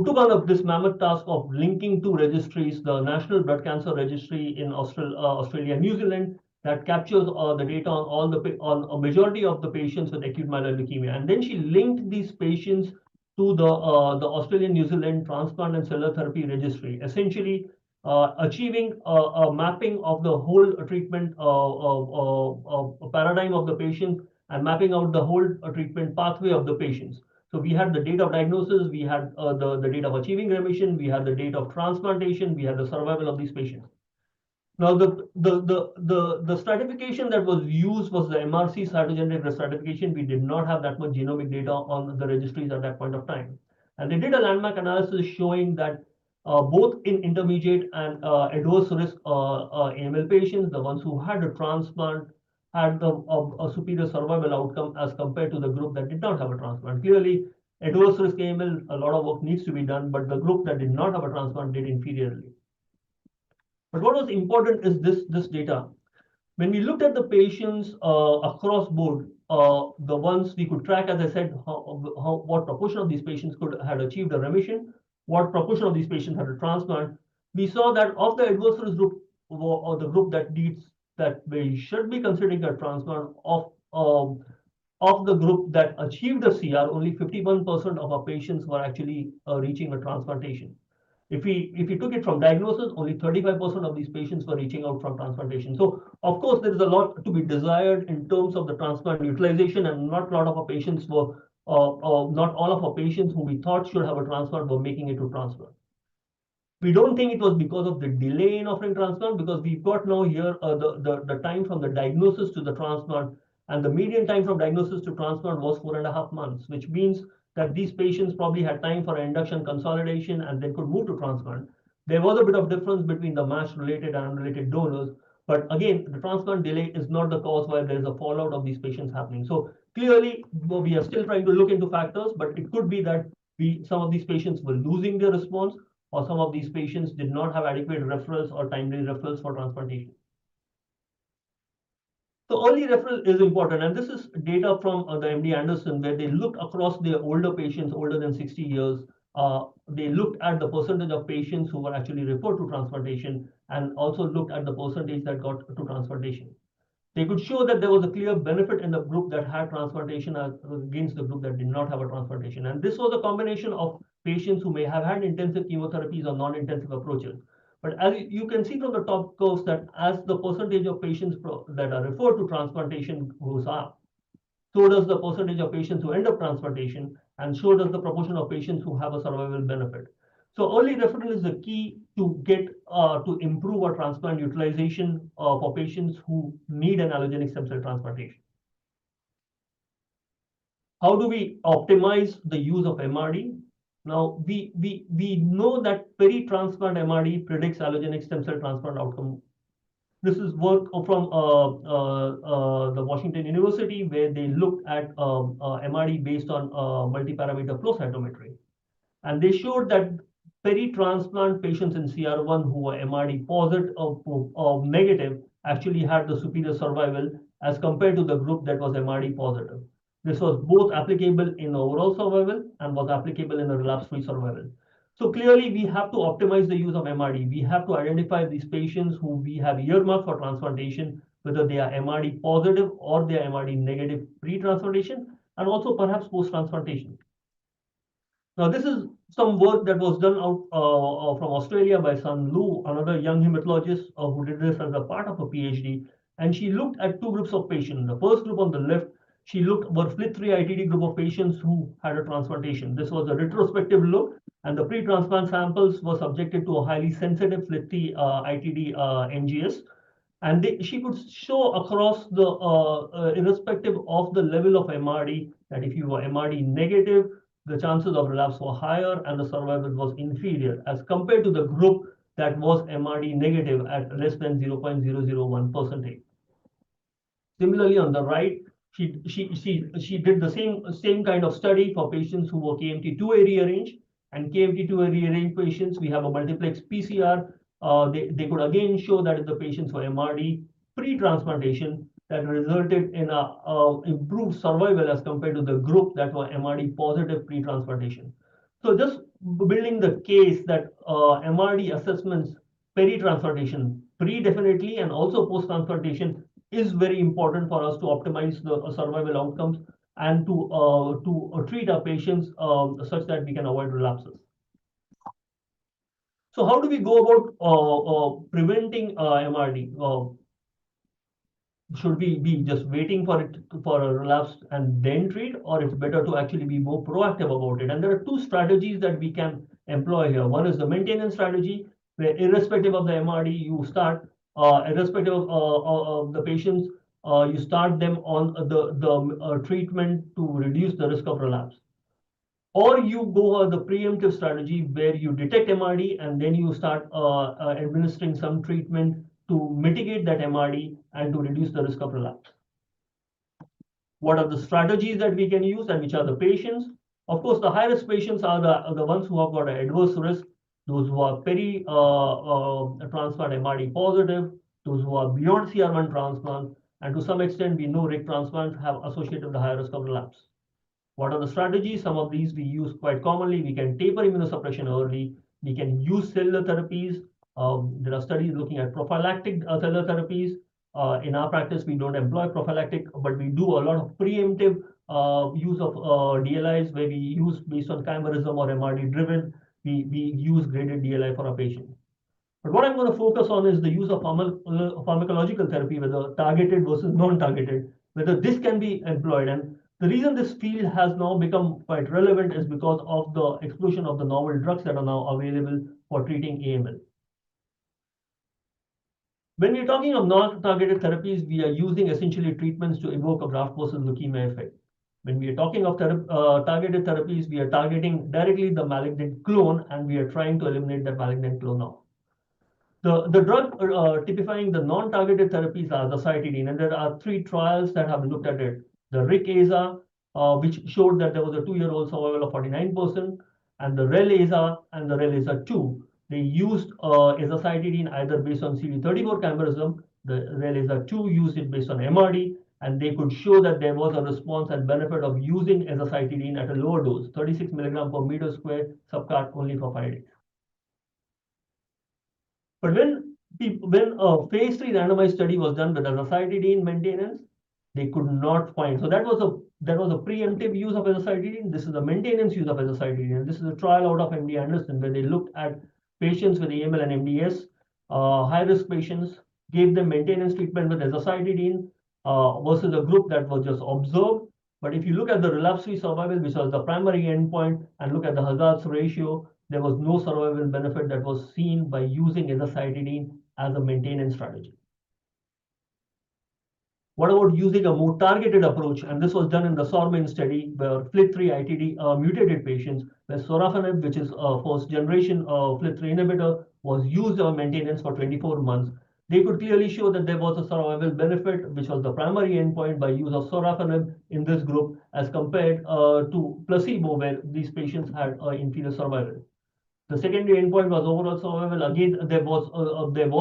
took on this mammoth task of linking two registries, the National Blood Cancer Registry in Australia and New Zealand, that captures the data on a majority of the patients with acute myeloid leukemia. And then she linked these patients to the Australian New Zealand Transplant and Cellular Therapy Registry, essentially achieving a mapping of the whole treatment paradigm of the patient and mapping out the whole treatment pathway of the patients. So we had the date of diagnosis, we had the date of achieving remission, we had the date of transplantation, we had the survival of these patients. Now, the stratification that was used was the MRC cytogenetic stratification. We did not have that much genomic data on the registries at that point of time. And they did a landmark analysis showing that both in intermediate and adverse risk AML patients, the ones who had a transplant, had a superior survival outcome as compared to the group that did not have a transplant. Clearly, adverse risk AML, a lot of work needs to be done, but the group that did not have a transplant did inferiorly. But what was important is this data. When we looked at the patients across board, the ones we could track, as I said, what proportion of these patients had achieved a remission, what proportion of these patients had a transplant, we saw that of the adverse risk group, or the group that we should be considering a transplant, of the group that achieved a CR, only 51% of our patients were actually reaching a transplantation. If we took it from diagnosis, only 35% of these patients were reaching out from transplantation. So of course, there is a lot to be desired in terms of the transplant utilization, and not a lot of our patients were, not all of our patients who we thought should have a transplant were making it to transplant. We don't think it was because of the delay in offering transplant, because we've got now here the time from the diagnosis to the transplant, and the median time from diagnosis to transplant was 4.5 months, which means that these patients probably had time for induction consolidation and then could move to transplant. There was a bit of difference between the match-related and unrelated donors, but again, the transplant delay is not the cause why there is a fallout of these patients happening. So clearly, we are still trying to look into factors, but it could be that some of these patients were losing their response, or some of these patients did not have adequate referrals or timely referrals for transplantation. So early referral is important, and this is data from the MD Anderson, where they looked across their older patients, older than 60 years. They looked at the percentage of patients who were actually referred to transplantation, and also looked at the percentage that got to transplantation. They could show that there was a clear benefit in the group that had transplantation against the group that did not have a transplantation. And this was a combination of patients who may have had intensive chemotherapies or non-intensive approaches. But as you can see from the top curves, that as the percentage of patients that are referred to transplantation goes up, so does the percentage of patients who end up transplantation, and so does the proportion of patients who have a survival benefit. So early referral is the key to get to improve our transplant utilization for patients who need an allogeneic stem cell transplantation. How do we optimize the use of MRD? Now, we know that peri-transplant MRD predicts allogeneic stem cell transplant outcome. This is work from the Washington University, where they looked at MRD based on multi-parameter flow cytometry. And they showed that peri-transplant patients in CR1 who were MRD positive or negative actually had the superior survival as compared to the group that was MRD positive. This was both applicable in overall survival and was applicable in a relapse-free survival. So clearly, we have to optimize the use of MRD. We have to identify these patients who we have earmarked for transplantation, whether they are MRD positive or they are MRD negative pre-transplantation, and also perhaps post-transplantation. Now, this is some work that was done out from Australia by Sun Lu, another young hematologist who did this as a part of a PhD. And she looked at two groups of patients. The first group on the left, she looked were FLT3 ITD group of patients who had a transplantation. This was a retrospective look, and the pre-transplant samples were subjected to a highly sensitive FLT3 ITD NGS. And she could show across the irrespective of the level of MRD, that if you were MRD negative, the chances of relapse were higher and the survival was inferior as compared to the group that was MRD negative at less than 0.001%. Similarly, on the right, she did the same kind of study for patients who were KMT2A rearranged, and KMT2A rearranged patients, we have a multiplex PCR. They could again show that if the patients were MRD pre-transplantation, that resulted in a improved survival as compared to the group that were MRD positive pre-transplantation. So just building the case that MRD assessments peri-transplantation, pre-definitely and also post-transplantation, is very important for us to optimize the survival outcomes and to treat our patients such that we can avoid relapses. So how do we go about preventing MRD? Should we be just waiting for a relapse and then treat, or it's better to actually be more proactive about it? And there are two strategies that we can employ here. One is the maintenance strategy, where irrespective of the MRD, you start, irrespective of the patients, you start them on the treatment to reduce the risk of relapse. Or you go the preemptive strategy, where you detect MRD and then you start administering some treatment to mitigate that MRD and to reduce the risk of relapse. What are the strategies that we can use, and which are the patients? Of course, the high-risk patients are the ones who have got an adverse risk, those who are transplant MRD positive, those who are beyond CR1 transplant, and to some extent, we know RIG transplant have associated with the higher risk of relapse. What are the strategies? Some of these we use quite commonly. We can taper immunosuppression early. We can use cellular therapies. There are studies looking at prophylactic cellular therapies. In our practice, we don't employ prophylactic, but we do a lot of preemptive use of DLIs where we use based on chimerism or MRD driven. We use graded DLI for our patients. But what I'm going to focus on is the use of pharmacological therapy, whether targeted versus non-targeted, whether this can be employed. And the reason this field has now become quite relevant is because of the explosion of the novel drugs that are now available for treating AML. When we're talking of non-targeted therapies, we are using essentially treatments to evoke a graft versus leukemia effect. When we are talking of targeted therapies, we are targeting directly the malignant clone, and we are trying to eliminate that malignant clone now. The drug typifying the non-targeted therapies are the azacitidine, and there are 3 trials that have looked at it. The RIC-AZA, which showed that there was a 2-year-old survival of 49%, and the REL-AZA and the REL-AZA-2. They used azacitidine either based on CD34 chimerism, the REL-AZA-2 used it based on MRD, and they could show that there was a response and benefit of using azacitidine at a lower dose, 36 milligram per meter square, subcut only for 5 days. But when a phase 3 randomized study was done with azacitidine maintenance, they could not find. So that was a preemptive use of azacitidine. This is the maintenance use of azacitidine. This is a trial out of MD Anderson where they looked at patients with AML and MDS, high-risk patients, gave them maintenance treatment with azacitidine versus a group that was just observed. But if you look at the relapse-free survival, which was the primary endpoint, and look at the hazards ratio, there was no survival benefit that was seen by using azacitidine as a maintenance strategy. What about using a more targeted approach? And this was done in the SORMIN study where FLT3-ITD mutated patients, where sorafenib, which is a first-generation FLT3 inhibitor, was used as maintenance for 24 months. They could clearly show that there was a survival benefit, which was the primary endpoint by use of sorafenib in this group as compared to placebo, where these patients had inferior survival. The secondary endpoint was overall survival. Again, there was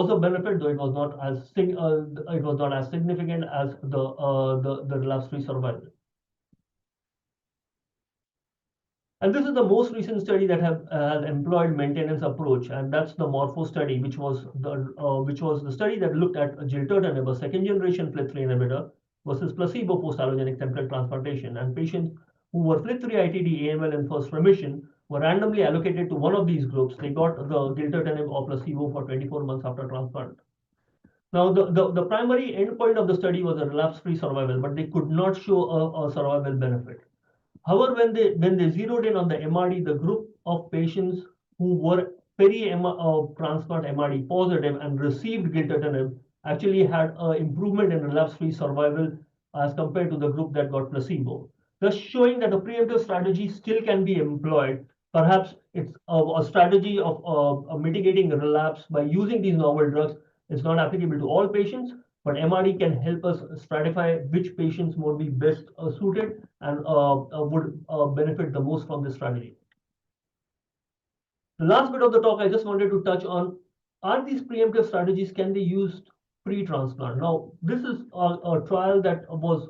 a benefit, though it was not as significant as the relapse-free survival. And this is the most recent study that has employed maintenance approach, and that's the Morpho study, which was the study that looked at gilteritinib, a second-generation FLT3 inhibitor, versus placebo post allogeneic stem cell transplantation, and patients who were FLT3-ITD AML in first remission were randomly allocated to one of these groups. They got the gilteritinib or placebo for 24 months after transplant. Now, the primary endpoint of the study was a relapse-free survival, but they could not show a survival benefit. However, when they zeroed in on the MRD, the group of patients who were peri-transplant MRD positive and received gilteritinib actually had an improvement in relapse-free survival as compared to the group that got placebo, thus showing that a preemptive strategy still can be employed. Perhaps it's a strategy of mitigating relapse by using these novel drugs. It's not applicable to all patients, but MRD can help us stratify which patients would be best suited and would benefit the most from this strategy. The last bit of the talk I just wanted to touch on, are these preemptive strategies, can be used pre-transplant? Now, this is a trial that was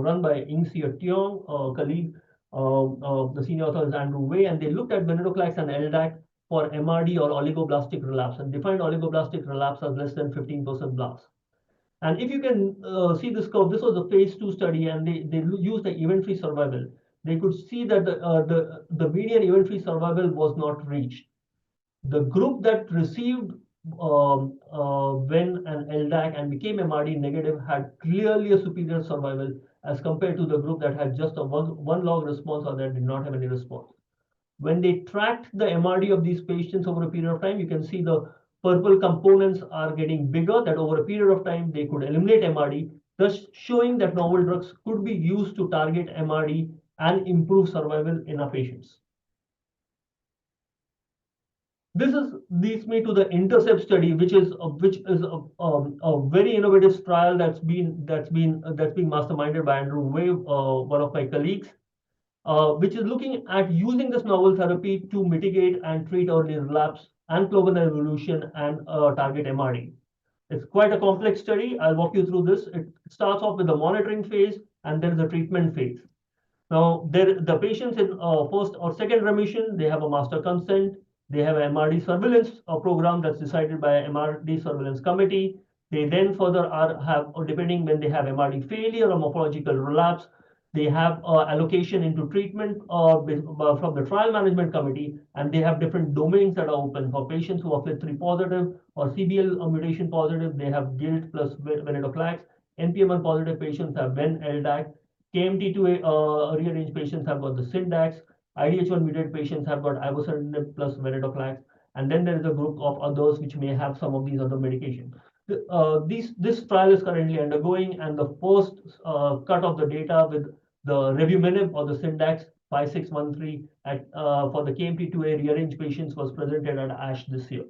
run by Ying-Xie Tiong, a colleague. The senior author is Andrew Wei, and they looked at venetoclax and LDAC for MRD or oligoblastic relapse, and defined oligoblastic relapse as less than 15% blast. And if you can see this curve, this was a phase 2 study, and they used the event-free survival. They could see that the median event-free survival was not reached. The group that received VEN and LDAC and became MRD negative had clearly a superior survival as compared to the group that had just a one log response or that did not have any response. When they tracked the MRD of these patients over a period of time, you can see the purple components are getting bigger, that over a period of time, they could eliminate MRD, thus showing that novel drugs could be used to target MRD and improve survival in our patients. This leads me to the INTERCEPT study, which is a very innovative trial that's being masterminded by Andrew Wei, one of my colleagues. which is looking at using this novel therapy to mitigate and treat early relapse and clonal evolution and target MRD. It's quite a complex study. I'll walk you through this. It starts off with the monitoring phase, and there is a treatment phase. Now, the patients in first or second remission, they have a master consent. They have an MRD surveillance program that's decided by an MRD surveillance committee. They then further have, or depending when they have MRD failure or morphological relapse, they have allocation into treatment from the trial management committee, and they have different domains that are open for patients who are FLT3 positive or CBL mutation positive. They have GILT plus venetoclax. NPM1 positive patients have VEN, LDAC. KMT2A rearranged patients have got the Syndax. IDH1 mutated patients have got ivosidenib plus venetoclax. And then there is a group of others which may have some of these other medications. This trial is currently undergoing, and the first cut of the data with the revumenib or the Syndax 5613 for the KMT2A rearranged patients was presented at ASH this year.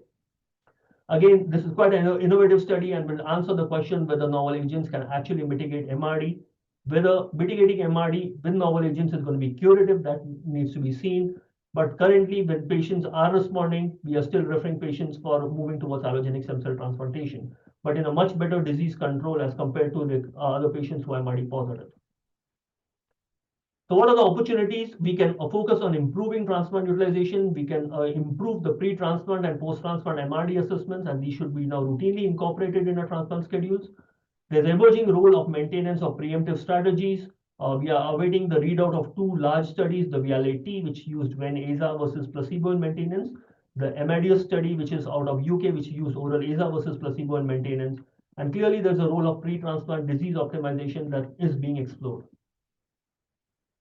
Again, this is quite an innovative study and will answer the question whether novel agents can actually mitigate MRD. Whether mitigating MRD with novel agents is going to be curative, that needs to be seen. But currently, when patients are responding, we are still referring patients for moving towards allogeneic stem cell transplantation, but in a much better disease control as compared to the other patients who are MRD positive. So what are the opportunities? We can focus on improving transplant utilization. We can improve the pre-transplant and post-transplant MRD assessments, and these should be now routinely incorporated in our transplant schedules. There's emerging role of maintenance of preemptive strategies. We are awaiting the readout of two large studies, the VIALE-T, which used VEN-AZA versus placebo in maintenance, the Amadeus study, which is out of UK, which used oral AZA versus placebo in maintenance. And clearly, there's a role of pre-transplant disease optimization that is being explored.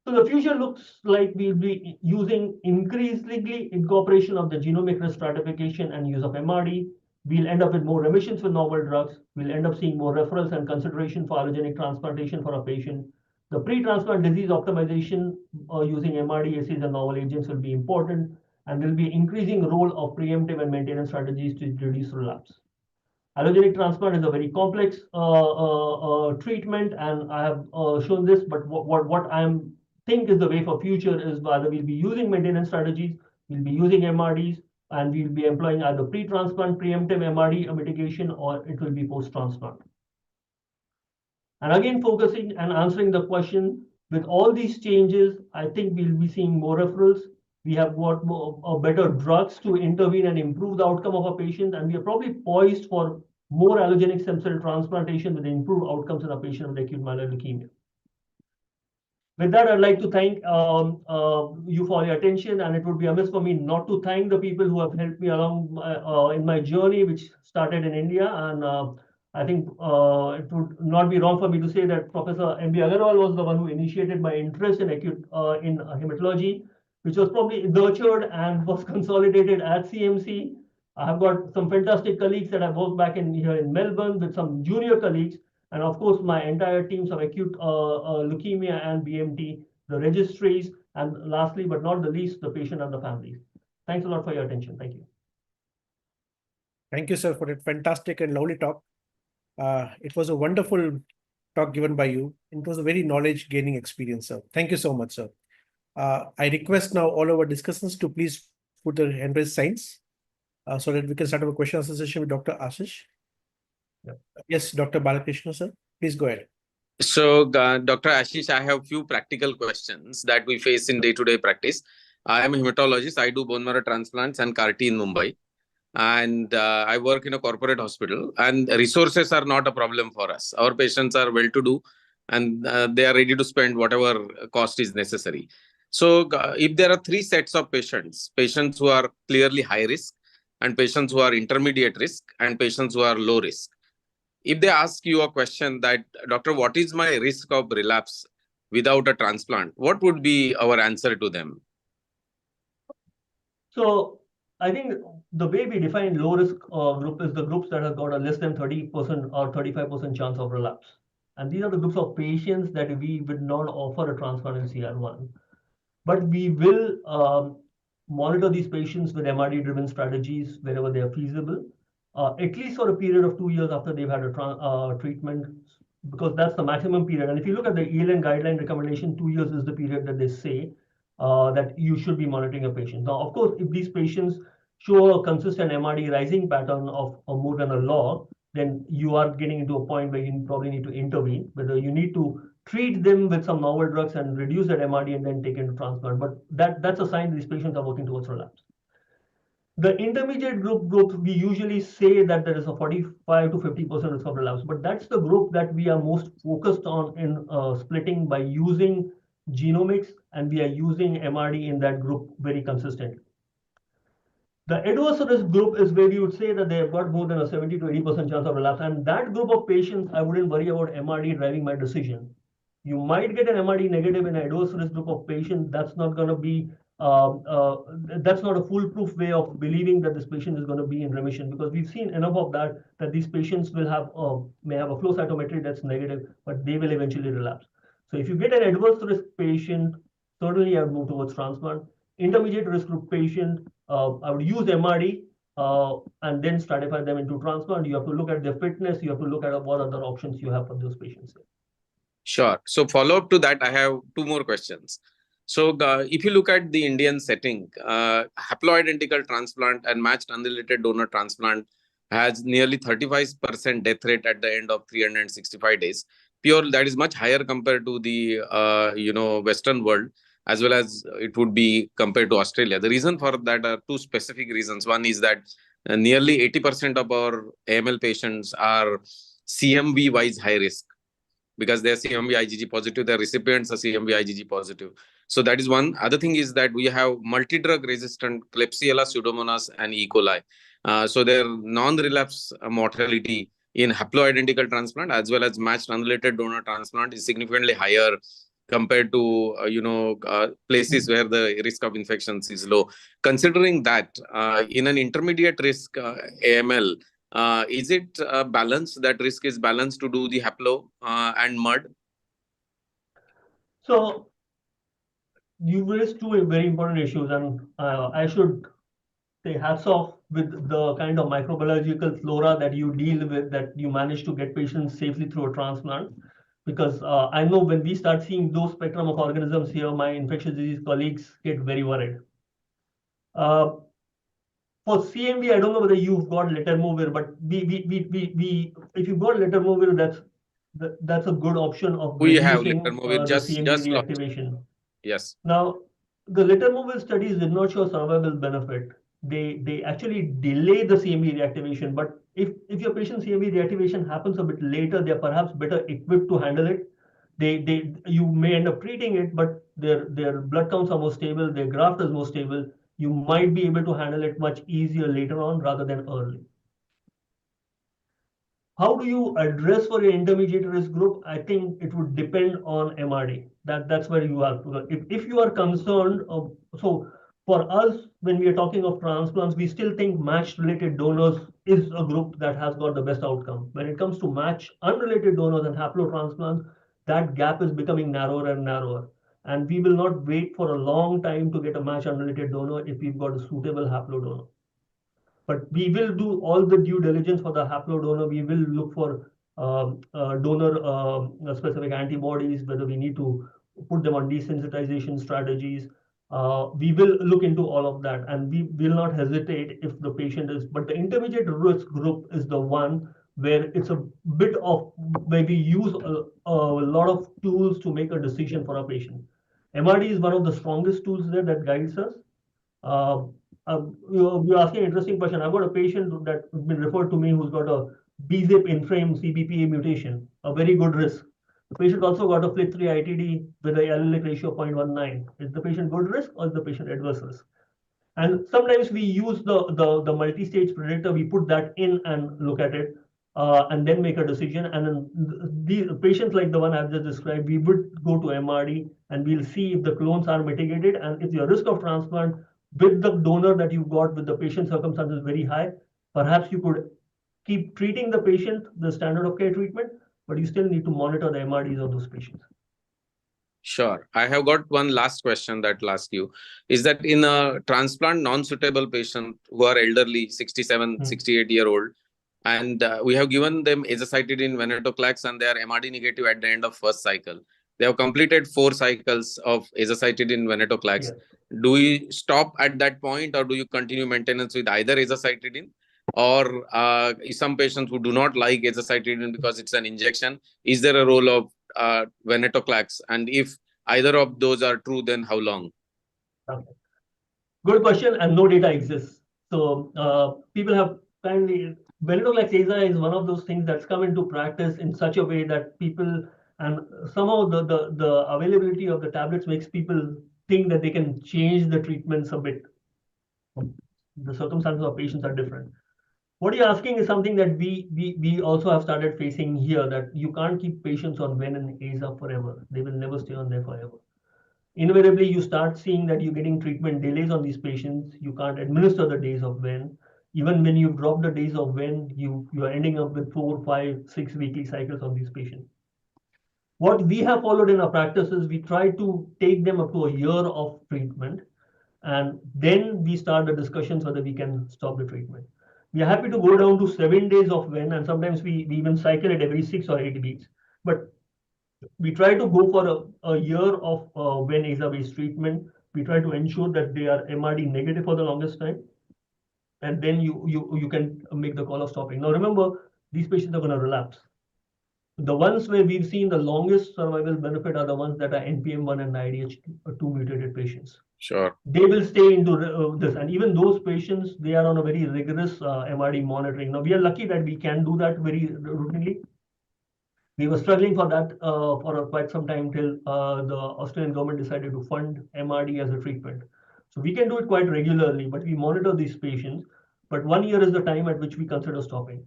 So the future looks like we'll be using increasingly incorporation of the genomic risk stratification and use of MRD. We'll end up with more remissions with novel drugs. We'll end up seeing more referrals and consideration for allogeneic transplantation for a patient. The pre-transplant disease optimization using MRD assays and novel agents will be important, and there'll be increasing role of preemptive and maintenance strategies to reduce relapse. Allogeneic transplant is a very complex treatment, and I have shown this, but what I think is the way for future is whether we'll be using maintenance strategies, we'll be using MRDs, and we'll be employing either pre-transplant preemptive MRD mitigation, or it will be post-transplant. And again, focusing and answering the question, with all these changes, I think we'll be seeing more referrals. We have got better drugs to intervene and improve the outcome of a patient, and we are probably poised for more allogeneic stem cell transplantation with improved outcomes in a patient with acute myeloid leukemia. With that, I'd like to thank you for your attention, and it would be amiss for me not to thank the people who have helped me along in my journey, which started in India. And I think it would not be wrong for me to say that Professor M.B. Agarwal was the one who initiated my interest in acute in hematology, which was probably nurtured and was consolidated at CMC. I have got some fantastic colleagues that I've worked back here in Melbourne with some junior colleagues. And of course, my entire teams of acute leukemia and BMT, the registries, and lastly, but not the least, the patient and the families. Thanks a lot for your attention. Thank you. Thank you, sir, for that fantastic and lovely talk. It was a wonderful talk given by you. It was a very knowledge-gaining experience, sir. Thank you so much, sir. I request now all our discussants to please put their hand raised signs so that we can start our question answer session with Dr. Ashish. Yeah. Yes, Dr. Balakrishna, sir, please go ahead. So, Dr. Ashish, I have a few practical questions that we face in day-to-day practice. I am a hematologist. I do bone marrow transplants and CAR-T in Mumbai. And I work in a corporate hospital, and resources are not a problem for us. Our patients are well-to-do, and they are ready to spend whatever cost is necessary. So if there are three sets of patients who are clearly high risk, and patients who are intermediate risk, and patients who are low risk, if they ask you a question that, doctor, what is my risk of relapse without a transplant? What would be our answer to them? So I think the way we define low risk group is the groups that have got a less than 30% or 35% chance of relapse. And these are the groups of patients that we would not offer a transplant in CR1. But we will monitor these patients with MRD-driven strategies wherever they are feasible. At least for a period of 2 years after they've had a treatment, because that's the maximum period. And if you look at the ELN guideline recommendation, 2 years is the period that they say that you should be monitoring a patient. Now, of course, if these patients show a consistent MRD rising pattern of more than a log, then you are getting into a point where you probably need to intervene, whether you need to treat them with some novel drugs and reduce that MRD and then take into transplant. But that's a sign these patients are working towards relapse. The intermediate group, we usually say that there is a 45 to 50% risk of relapse, but that's the group that we are most focused on in splitting by using genomics, and we are using MRD in that group very consistently. The adverse risk group is where we would say that they have got more than a 70 to 80% chance of relapse. And that group of patients, I wouldn't worry about MRD driving my decision. You might get an MRD negative in an adverse risk group of patients. That's not going to be, that's not a foolproof way of believing that this patient is going to be in remission, because we've seen enough of that these patients will have, may have a flow cytometry that's negative, but they will eventually relapse. So if you get an adverse risk patient, certainly I would move towards transplant. Intermediate risk group patient, I would use MRD and then stratify them into transplant. You have to look at their fitness. You have to look at what other options you have for those patients. Sure. So follow up to that, I have two more questions. So if you look at the Indian setting, haploidentical transplant and matched unrelated donor transplant has nearly 35% death rate at the end of 365 days. That is much higher compared to the Western world, as well as it would be compared to Australia. The reason for that are two specific reasons. One is that nearly 80% of our AML patients are CMV-wise high risk, because they're CMV IgG positive, their recipients are CMV IgG positive. So that is one. Other thing is that we have multi-drug resistant Klebsiella, Pseudomonas, and E. coli. So their non-relapse mortality in haploidentical transplant as well as matched unrelated donor transplant is significantly higher compared to places where the risk of infections is low. Considering that, in an intermediate risk AML, is it balanced, that risk is balanced to do the haplo and mud? So you raised two very important issues, and I should say hats off with the kind of microbiological flora that you deal with, that you manage to get patients safely through a transplant. Because I know when we start seeing those spectrum of organisms here, my infectious disease colleagues get very worried. For CMV, I don't know whether you've got letermovir, but if you've got letermovir, that's a good option of reducing the CMV reactivation. Yes. Now, the letermovir studies did not show survival benefit. They actually delay the CMV reactivation, but if your patient's CMV reactivation happens a bit later, they're perhaps better equipped to handle it. You may end up treating it, but their blood counts are more stable, their graft is more stable. You might be able to handle it much easier later on rather than early. How do you address for your intermediate risk group? I think it would depend on MRD. That's where you are. If you are concerned, so for us, when we are talking of transplants, we still think match related donors is a group that has got the best outcome. When it comes to match unrelated donors and haplotransplants, that gap is becoming narrower and narrower. And we will not wait for a long time to get a match unrelated donor if we've got a suitable haplo donor. But we will do all the due diligence for the haplo donor. We will look for donor specific antibodies, whether we need to put them on desensitization strategies. We will look into all of that, and we will not hesitate if the patient is, but the intermediate risk group is the one where it's a bit of, where we use a lot of tools to make a decision for a patient. MRD is one of the strongest tools there that guides us. You're asking an interesting question. I've got a patient that's been referred to me who's got a BZIP inframe CBPA mutation, a very good risk. The patient also got a FLT3 ITD with an allelic ratio of 0.19. Is the patient good risk or is the patient adverse risk? And sometimes we use the multi-stage predictor, we put that in and look at it and then make a decision. And then these patients like the one I've just described, we would go to MRD and we'll see if the clones are mitigated. And if your risk of transplant with the donor that you've got with the patient circumstances very high, perhaps you could keep treating the patient, the standard of care treatment, but you still need to monitor the MRDs of those patients. Sure. I have got one last question that I'll ask you. Is that in a transplant non-suitable patient who are elderly, 67, 68-year-old, And we have given them azacitidine, venetoclax, and they are MRD negative at the end of first cycle. They have completed 4 cycles of azacitidine, venetoclax. Yeah. Do we stop at that point, or do you continue maintenance with either azacitidine, or some patients who do not like azacitidine because it's an injection, is there a role of venetoclax? And if either of those are true, then how long? Okay. Good question, and no data exists. So people have kindly, venetoclax AZA is one of those things that's come into practice in such a way that people, and somehow the availability of the tablets makes people think that they can change the treatments a bit. The circumstances of patients are different. What you're asking is something that we also have started facing here, that you can't keep patients on ven and AZA forever. They will never stay on there forever. Invariably, you start seeing that you're getting treatment delays on these patients. You can't administer the days of ven. Even when you drop the days of ven, you are ending up with 4, 5, 6 weekly cycles on these patients. What we have followed in our practice is we try to take them up to a year of treatment, and then we start the discussions whether we can stop the treatment. We are happy to go down to 7 days of ven, and sometimes we even cycle it every 6 or 8 weeks. But we try to go for a year of ven AZA-based treatment. We try to ensure that they are MRD negative for the longest time, and then you can make the call of stopping. Now remember, these patients are going to relapse. The ones where we've seen the longest survival benefit are the ones that are NPM1 and IDH2 mutated patients. Sure. They will stay into this, and even those patients, they are on a very rigorous MRD monitoring. Now we are lucky that we can do that very routinely. We were struggling for that for quite some time till the Australian government decided to fund MRD as a treatment. So we can do it quite regularly, but we monitor these patients. But 1 year is the time at which we consider stopping.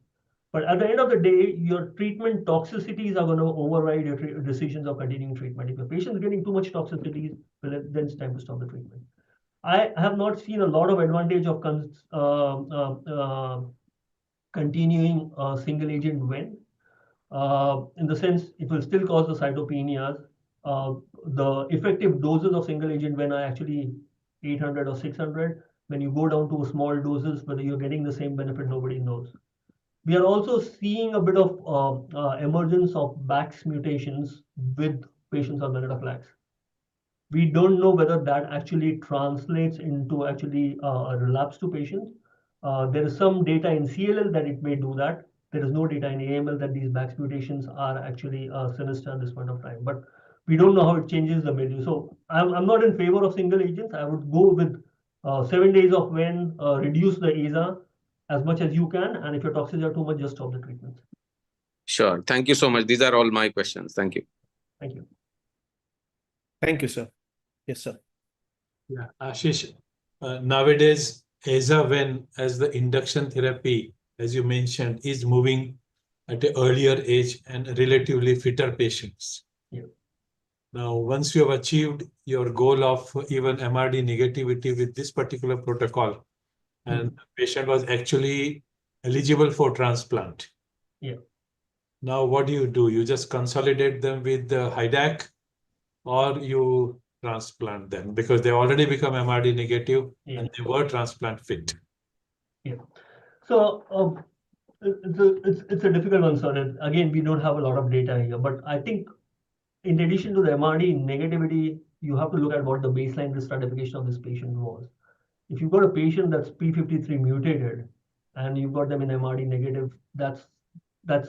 But at the end of the day, your treatment toxicities are going to override your decisions of continuing treatment. If your patient is getting too much toxicities, well, then it's time to stop the treatment. I have not seen a lot of advantage of continuing single agent ven. In the sense, it will still cause the cytopenias. The effective doses of single agent ven are actually 800 or 600. When you go down to small doses, whether you're getting the same benefit, nobody knows. We are also seeing a bit of emergence of BAX mutations with patients on venetoclax. We don't know whether that actually translates into actually a relapse to patients. There is some data in CLL that it may do that. There is no data in AML that these BAX mutations are actually sinister at this point of time. But we don't know how it changes the milieu. So I'm not in favor of single agents. I would go with 7 days of ven, reduce the AZA as much as you can. And if your toxins are too much, just stop the treatment. Sure. Thank you so much. These are all my questions. Thank you. Thank you. Thank you, sir. Yes, sir. Yeah, Ashish, nowadays, AZA-ven as the induction therapy, as you mentioned, is moving at an earlier age and relatively fitter patients. Yeah. Now, once you have achieved your goal of even MRD negativity with this particular protocol, and the patient was actually eligible for transplant. Yeah. Now, what do? You just consolidate them with the HIDAC, or you transplant them because they already become MRD negative and they were transplant fit. Yeah. So it's a difficult one, sir. Again, we don't have a lot of data here, but I think in addition to the MRD negativity, you have to look at what the baseline risk stratification of this patient was. If you've got a patient that's P53 mutated and you've got them in MRD negative, that's not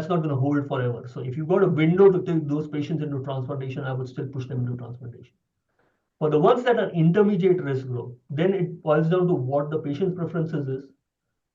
going to hold forever. So if you've got a window to take those patients into transplantation, I would still push them into transplantation. For the ones that are intermediate risk group, then it boils down to what the patient's preferences is,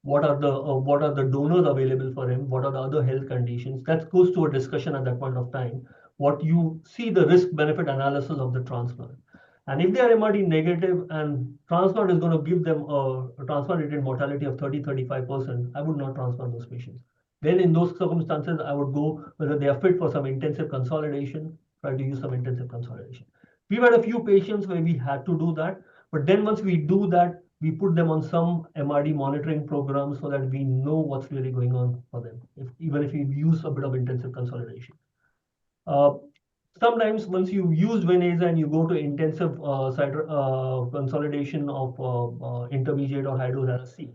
what are the donors available for him, what are the other health conditions. That goes to a discussion at that point of time. What you see the risk benefit analysis of the transplant. And if they are MRD negative and transplant is going to give them a transplant rated mortality of 30-35%, I would not transplant those patients. Then in those circumstances, I would go whether they are fit for some intensive consolidation, try to use some intensive consolidation. We've had a few patients where we had to do that, but then once we do that, we put them on some MRD monitoring program so that we know what's really going on for them, even if we use a bit of intensive consolidation. Sometimes once you've used ven-AZA and you go to intensive consolidation of intermediate or high dose LSC,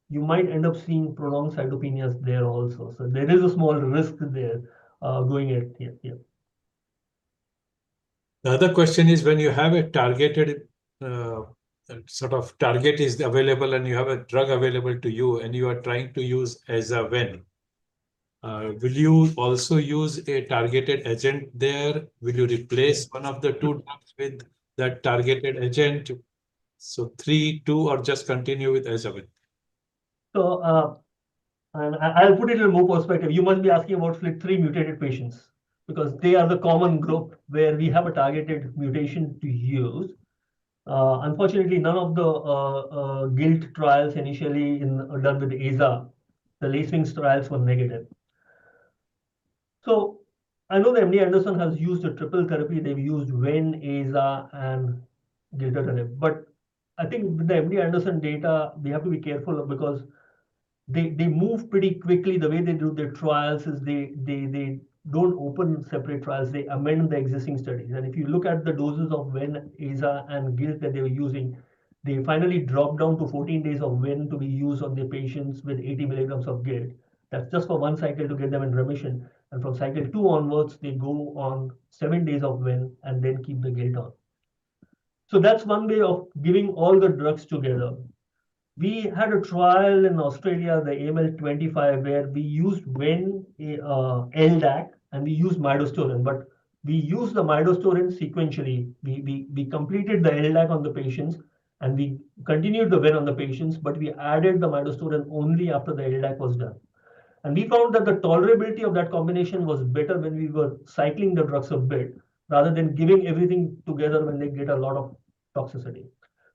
you might end up seeing prolonged cytopenias there also. So there is a small risk there going at here. The other question is, when you have a targeted sort of target is available and you have a drug available to you and you are trying to use as a when, will you also use a targeted agent there? Will you replace one of the two drugs with that targeted agent? So 3, 2, or just continue with as a when? So and I'll put it in more perspective. You must be asking about FLT3 mutated patients because they are the common group where we have a targeted mutation to use. Unfortunately, none of the GILT trials initially done with AZA, the lacing trials were negative. So I know the MD Anderson has used a triple therapy. They've used Ven, AZA, and gilteritinib. But I think with the MD Anderson data, we have to be careful because they move pretty quickly. The way they do their trials is they don't open separate trials. They amend the existing studies. And if you look at the doses of Ven, AZA, and GILT that they were using, they finally dropped down to 14 days of Ven to be used on their patients with 80 milligrams of GILT. That's just for one cycle to get them in remission. And from cycle 2 onwards, they go on 7 days of Ven and then keep the GILT on. So that's one way of giving all the drugs together. We had a trial in Australia, the AML 25, where we used Ven, LDAC, and we used midostaurin, but we used the midostaurin sequentially. We completed the LDAC on the patients and we continued the Ven on the patients, but we added the midostaurin only after the LDAC was done. And we found that the tolerability of that combination was better when we were cycling the drugs a bit rather than giving everything together when they get a lot of toxicity.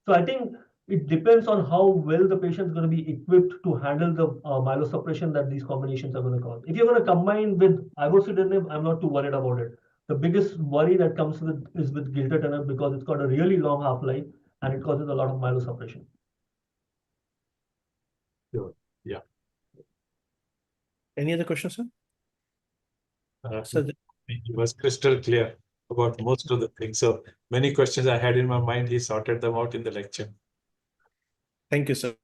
So I think it depends on how well the patient is going to be equipped to handle the myelosuppression that these combinations are going to cause. If you're going to combine with ivosidenib, I'm not too worried about it. The biggest worry that comes with is with gilteritinib because it's got a really long half-life and it causes a lot of myelosuppression. Sure. Yeah. Any other questions, sir? So He was crystal clear about most of the things. So many questions I had in my mind, he sorted them out in the lecture. thank you, sir.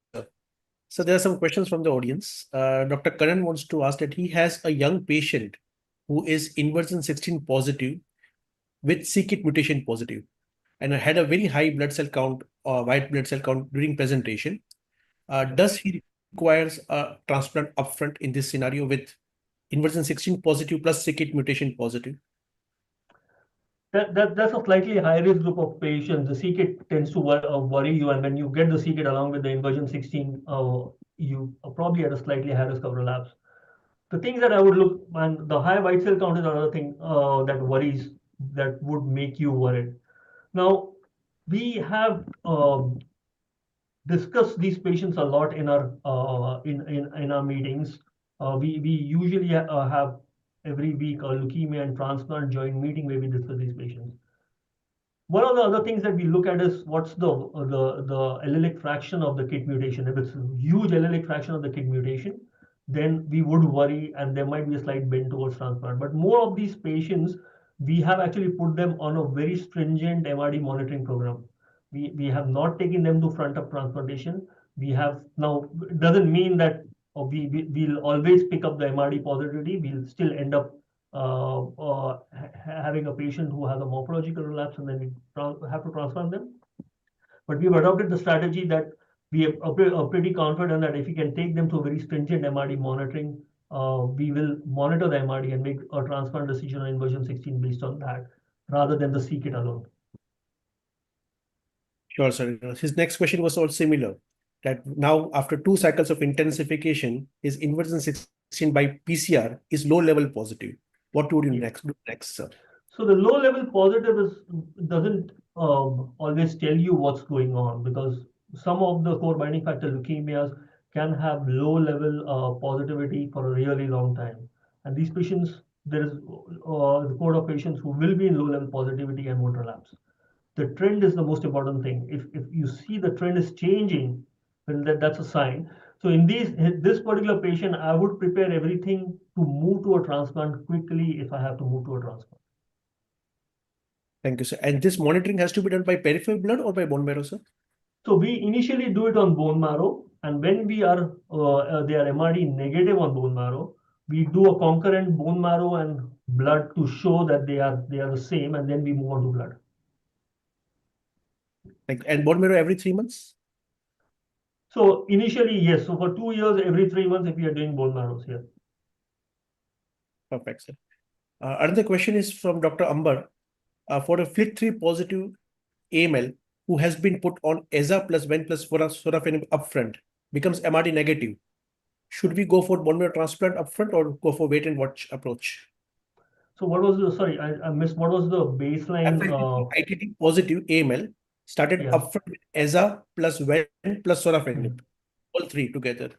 So there are some questions from the audience. Dr. Karan wants to ask that he has a young patient who is inversion 16 positive with c-KIT mutation positive and had a very high blood cell count or white blood cell count during presentation. Does he requires a transplant upfront in this scenario with inversion 16 positive plus c-KIT mutation positive? That's a slightly high risk group of patients. The c-KIT tends to worry you, and when you get the c-KIT along with the inversion 16, you are probably at a slightly high risk of relapse. The things that I would look, and the high white cell count is another thing that worries, that would make you worried. Now, we have discussed these patients a lot in our meetings. We usually have every week a leukemia and transplant joint meeting where we discuss these patients. One of the other things that we look at is what's the allelic fraction of the KIT mutation. If it's a huge allelic fraction of the KIT mutation, then we would worry and there might be a slight bend towards transplant. But more of these patients, we have actually put them on a very stringent MRD monitoring program. We have not taken them to front of transplantation. We have now, it doesn't mean that we'll always pick up the MRD positivity. We'll still end up having a patient who has a morphological relapse and then we have to transplant them. But we've adopted the strategy that we are pretty confident that if we can take them to a very stringent MRD monitoring, we will monitor the MRD and make a transplant decision on inversion 16 based on that, rather than the c-KIT alone. Sure, sir. His next question was also similar, that now after 2 cycles of intensification, his inversion 16 by PCR is low level positive. What would you do next, sir? So the low level positive doesn't always tell you what's going on, because some of the core binding factor leukemias can have low level positivity for a really long time. And these patients, there is the cohort of patients who will be in low level positivity and won't relapse. The trend is the most important thing. If you see the trend is changing, then that's a sign. So in this particular patient, I would prepare everything to move to a transplant quickly if I have to move to a transplant. Thank you, sir. And this monitoring has to be done by peripheral blood or by bone marrow, sir? So we initially do it on bone marrow, And when we are they are MRD negative on bone marrow, we do a concurrent bone marrow and blood to show that they are the same, and then we move on to blood. And bone marrow every 3 months? So initially, yes. So for 2 years, every 3 months, if we are doing bone marrows here. Perfect, sir. Another question is from Dr. Amber. For a FLT3 positive AML who has been put on EZA plus Ven plus sorafenib upfront, becomes MRD negative, should we go for bone marrow transplant upfront or go for wait and watch approach? So what was the, sorry, I missed, what was the baseline? ITT positive AML started upfront with EZA plus Ven plus sorafenib, all three together.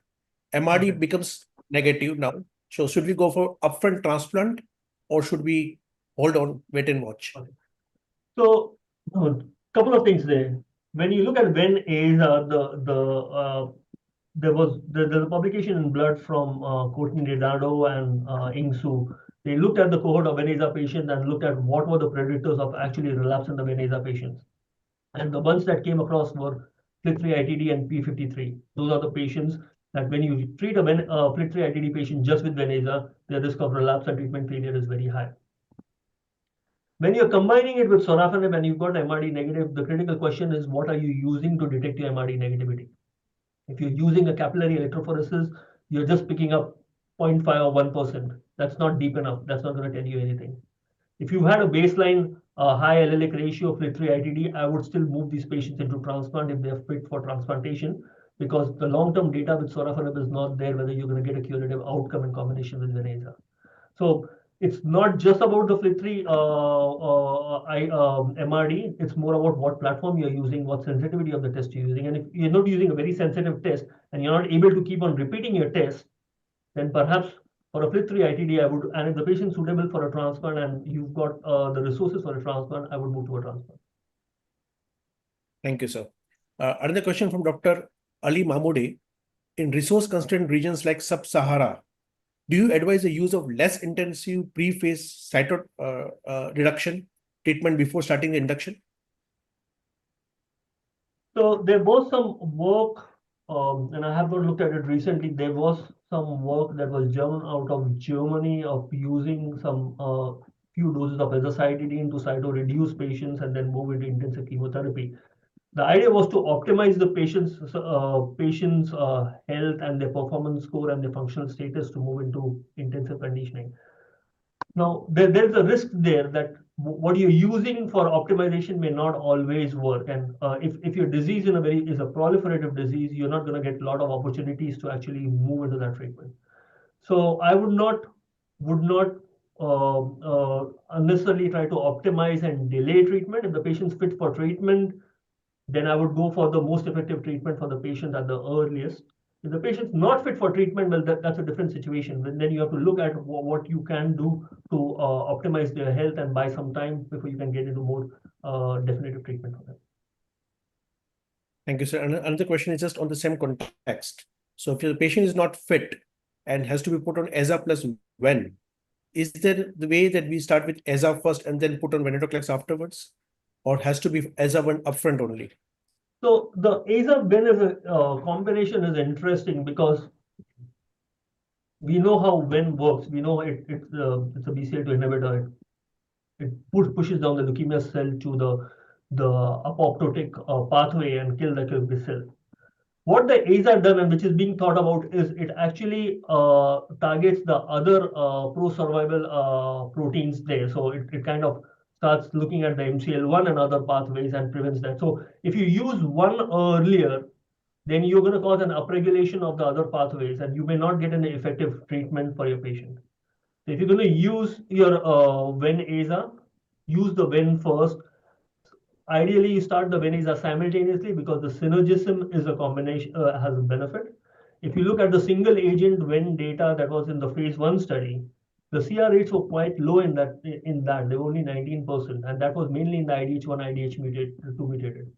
MRD becomes negative now. So should we go for upfront transplant or should we hold on, wait and watch? So couple of things there. When you look at Ven AZA, there's a publication in Blood from Courtney Redardo and Ing Su. They looked at the cohort of Ven AZA patients and looked at what were the predictors of actually relapse in the Ven AZA patients. And the ones that came across were FLT3-ITD and P53. Those are the patients that when you treat a FLT3-ITD patient just with Ven AZA, the risk of relapse and treatment failure is very high. When you're combining it with sorafenib and you've got MRD negative, the critical question is what are you using to detect your MRD negativity? If you're using a capillary electrophoresis, you're just picking up 0.5 or 1%. That's not deep enough. That's not going to tell you anything. If you had a baseline high allelic ratio of FLT3-ITD, I would still move these patients into transplant if they're fit for transplantation, because the long-term data with sorafenib is not there whether you're going to get a curative outcome in combination with Ven AZA. So it's not just about the FLT3 MRD. It's more about what platform you're using, what sensitivity of the test you're using. And if you're not using a very sensitive test and you're not able to keep on repeating your test, then perhaps for a FLT3-ITD, I would, and if the patient's suitable for a transplant and you've got the resources for a transplant, I would move to a transplant. Thank you, sir. Another question from Dr. Ali Mahmoudi. In resource-constrained regions like Sub-Sahara, do you advise the use of less intensive pre-phase cyto reduction treatment before starting the induction? So there was some work, and I have not looked at it recently. There was some work that was done out of Germany of using some few doses of azacitidine to cyto-reduce patients and then move into intensive chemotherapy. The idea was to optimize the patient's health and their performance score and their functional status to move into intensive conditioning. Now, there's a risk there that what you're using for optimization may not always work. And if your disease is a proliferative disease, you're not going to get a lot of opportunities to actually move into that treatment. So I would not unnecessarily try to optimize and delay treatment. If the patient's fit for treatment, then I would go for the most effective treatment for the patient at the earliest. If the patient's not fit for treatment, well, that's a different situation. Then you have to look at what you can do to optimize their health and buy some time before you can get into more definitive treatment for them. Thank you, sir. Another question is just on the same context. So if the patient is not fit and has to be put on EZA plus Ven, is there the way that we start with EZA first and then put on venetoclax afterwards? Or has to be EZA Ven upfront only? So the EZA Ven as a combination is interesting because we know how Ven works. We know it's a BCL2 inhibitor. It pushes down the leukemia cell to the apoptotic pathway and kill the killer cell. What the EZA done and which is being thought about is it actually targets the other pro-survival proteins there. So it kind of starts looking at the MCL1 and other pathways and prevents that. So if you use one earlier, then you're going to cause an upregulation of the other pathways and you may not get an effective treatment for your patient. So if you're going to use your Ven AZA, use the Ven first. Ideally, you start the Ven AZA simultaneously because the synergism is a combination, has a benefit. If you look at the single agent Ven data that was in the phase 1 study, the CR rates were quite low in that. They were only 19%, and that was mainly in the IDH1, IDH2 mutated.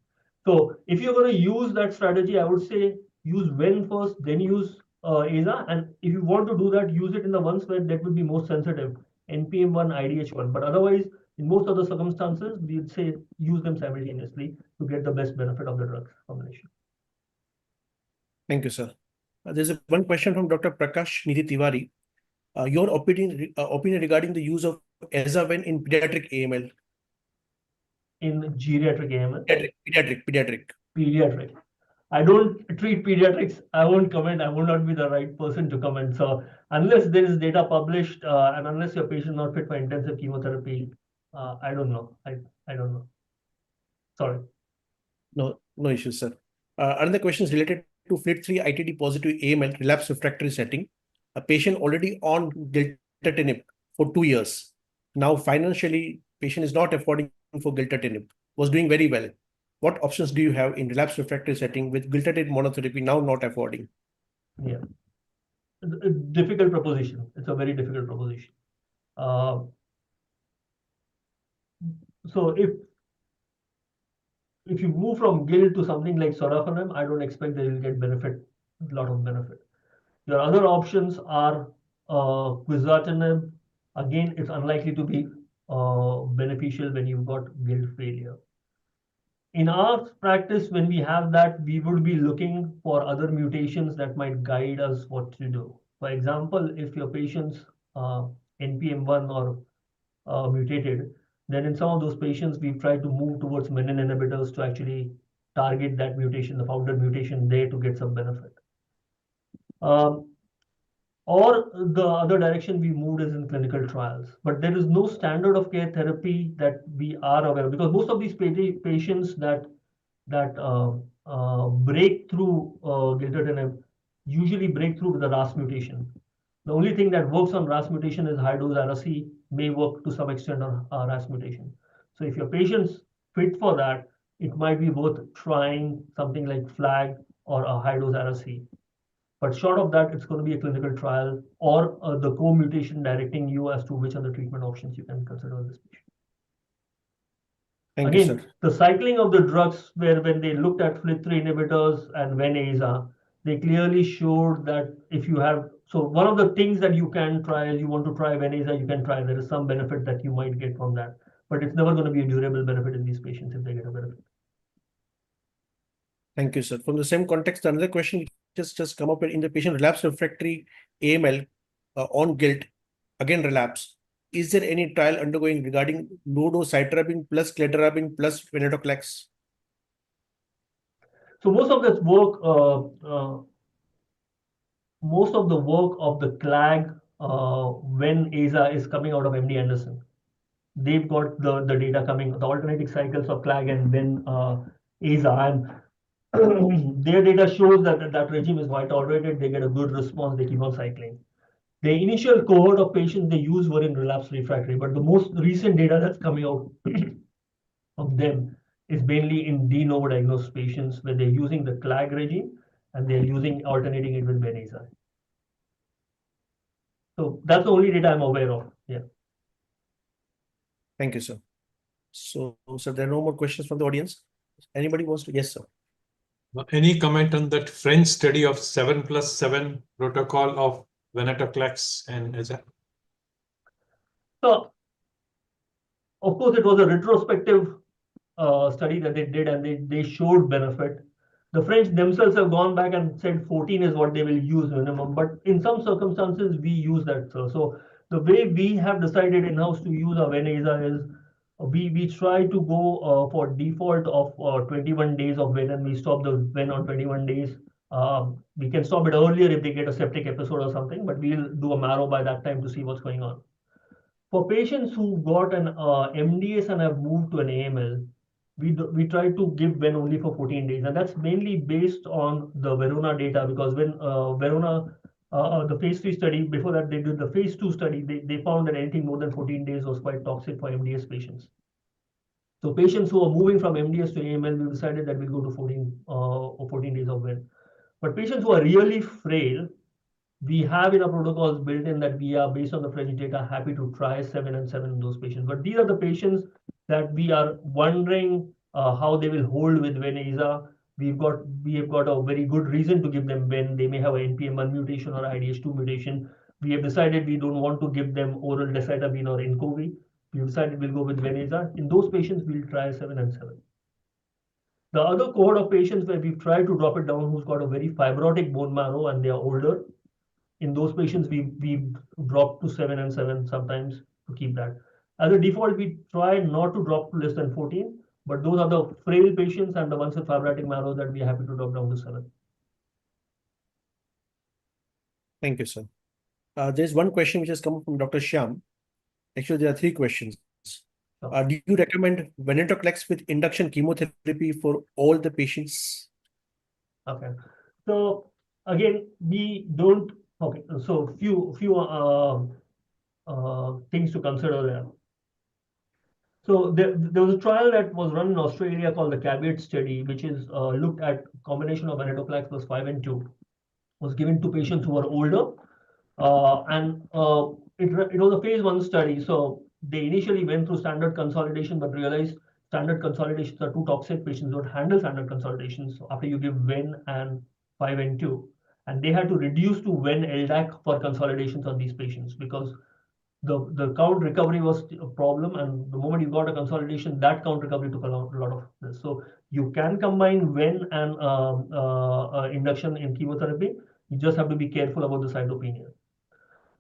So if you're going to use that strategy, I would say use Ven first, then use AZA. And if you want to do that, use it in the ones where that would be most sensitive, NPM1, IDH1. But otherwise, in most other circumstances, we'd say use them simultaneously to get the best benefit of the drug combination. Thank you, sir. There's one question from Dr. Prakash Nidhi Tiwari. Your opinion regarding the use of azaven in pediatric AML. In geriatric AML? Pediatric. Pediatric. I don't treat pediatrics. I won't comment. I will not be the right person to comment. So unless there is data published and unless your patient not fit for intensive chemotherapy, I don't know. I don't know. Sorry. No issues, sir. Another question is related to FLT3 ITD positive AML relapse refractory setting. A patient already on gilteritinib for 2 years. Now financially, patient is not affording for gilteritinib. Was doing very well. What options do you have in relapse refractory setting with gilteritinib monotherapy now not affording? Yeah. A difficult proposition. It's a very difficult proposition. So if you move from GIL to something like sorafenib, I don't expect they will get a lot of benefit. Your other options are quizartinib. Again, it's unlikely to be beneficial when you've got GIL failure. In our practice, when we have that, we would be looking for other mutations that might guide us what to do. For example, if your patient's NPM1 or mutated, then in some of those patients, we've tried to move towards menin inhibitors to actually target that mutation, the founder mutation there to get some benefit. Or the other direction we moved is in clinical trials. But there is no standard of care therapy that we are aware of, because most of these patients that break through gilteritinib usually break through with the RAS mutation. The only thing that works on RAS mutation is high-dose Ara-C, may work to some extent on RAS mutation. So if your patient's fit for that, it might be worth trying something like FLAG or a high-dose Ara-C. But short of that, it's going to be a clinical trial or the co-mutation directing you as to which are the treatment options you can consider in this patient. Thank you, Again, sir. the cycling of the drugs, where when they looked at FLT3 inhibitors and Ven-Aza, they clearly showed that if you have, so one of the things that you can try is you want to try Ven-Aza, you can try. There is some benefit that you might get from that, but it's never going to be a durable benefit in these patients if they get a benefit. Thank you, sir. From the same context, another question just come up in the patient relapse refractory AML on GILT, again relapse. Is there any trial undergoing regarding low-dose cytarabine plus cladribine plus venetoclax? So most of the work of the CLAG Ven-Aza is coming out of MD Anderson. They've got the data coming, the alternating cycles of CLAG and Ven-Aza, and their data shows that that regime is well tolerated. They get a good response. They keep on cycling. The initial cohort of patients they used were in relapse refractory, but the most recent data that's coming out of them is mainly in de novo diagnosed patients where they're using the CLAG regime and they're alternating it with Ven-Aza. So that's the only data I'm aware of. Yeah. Thank you, sir. So there are no more questions from the audience. Anybody wants to? Yes, sir. Any comment on that French study of 7+7 protocol of venetoclax and Aza? So, of course, it was a retrospective study that they did, and they showed benefit. The French themselves have gone back and said 14 is what they will use minimum, but in some circumstances we use that. So the way we have decided in-house to use our Ven-Aza is we try to go for default of 21 days of Ven, and we stop the Ven on 21 days. We can stop it earlier if they get a septic episode or something, but we'll do a marrow by that time to see what's going on. For patients who got an MDS and have moved to an AML, we try to give Ven only for 14 days, and that's mainly based on the Verona data, because when Verona, the phase 3 study, before that they did the phase 2 study, they found that anything more than 14 days was quite toxic for MDS patients. So patients who are moving from MDS to AML, we decided that we'll go to 14 days of Ven. But patients who are really frail, we have in our protocols built in that we are, based on the French data, happy to try 7 and 7 in those patients. But these are the patients that we are wondering how they will hold with Ven-Aza. We have got a very good reason to give them Ven. They may have an NPM1 mutation or IDH2 mutation. We have decided we don't want to give them oral decitabine or Inqovi. We decided we'll go with Ven-Aza. In those patients, we'll try 7 and 7. The other cohort of patients where we've tried to drop it down, who's got a very fibrotic bone marrow and they are older, in those patients, we dropped to 7 and 7 sometimes to keep that. As a default, we try not to drop to less than 14, but those are the frail patients and the ones with fibrotic marrow that we are happy to drop down to 7. Thank you, sir. There's one question which has come from Dr. Shyam. Actually, there are 3 questions. Do you recommend venetoclax with induction chemotherapy for all the patients? Okay. So again, we don't. Okay. So few things to consider there. So there was a trial that was run in Australia called the Caveat study, which is looked at combination of venetoclax plus 5 and 2, was given to patients who were older, and it was a phase 1 study. So they initially went through standard consolidation, but realized standard consolidations are too toxic. Patients don't handle standard consolidations after you give ven and 5 and 2, and they had to reduce to ven LDAC for consolidations on these patients because the count recovery was a problem, and the moment you got a consolidation, that count recovery took a lot of this. So you can combine ven and induction in chemotherapy. You just have to be careful about the cytopenia.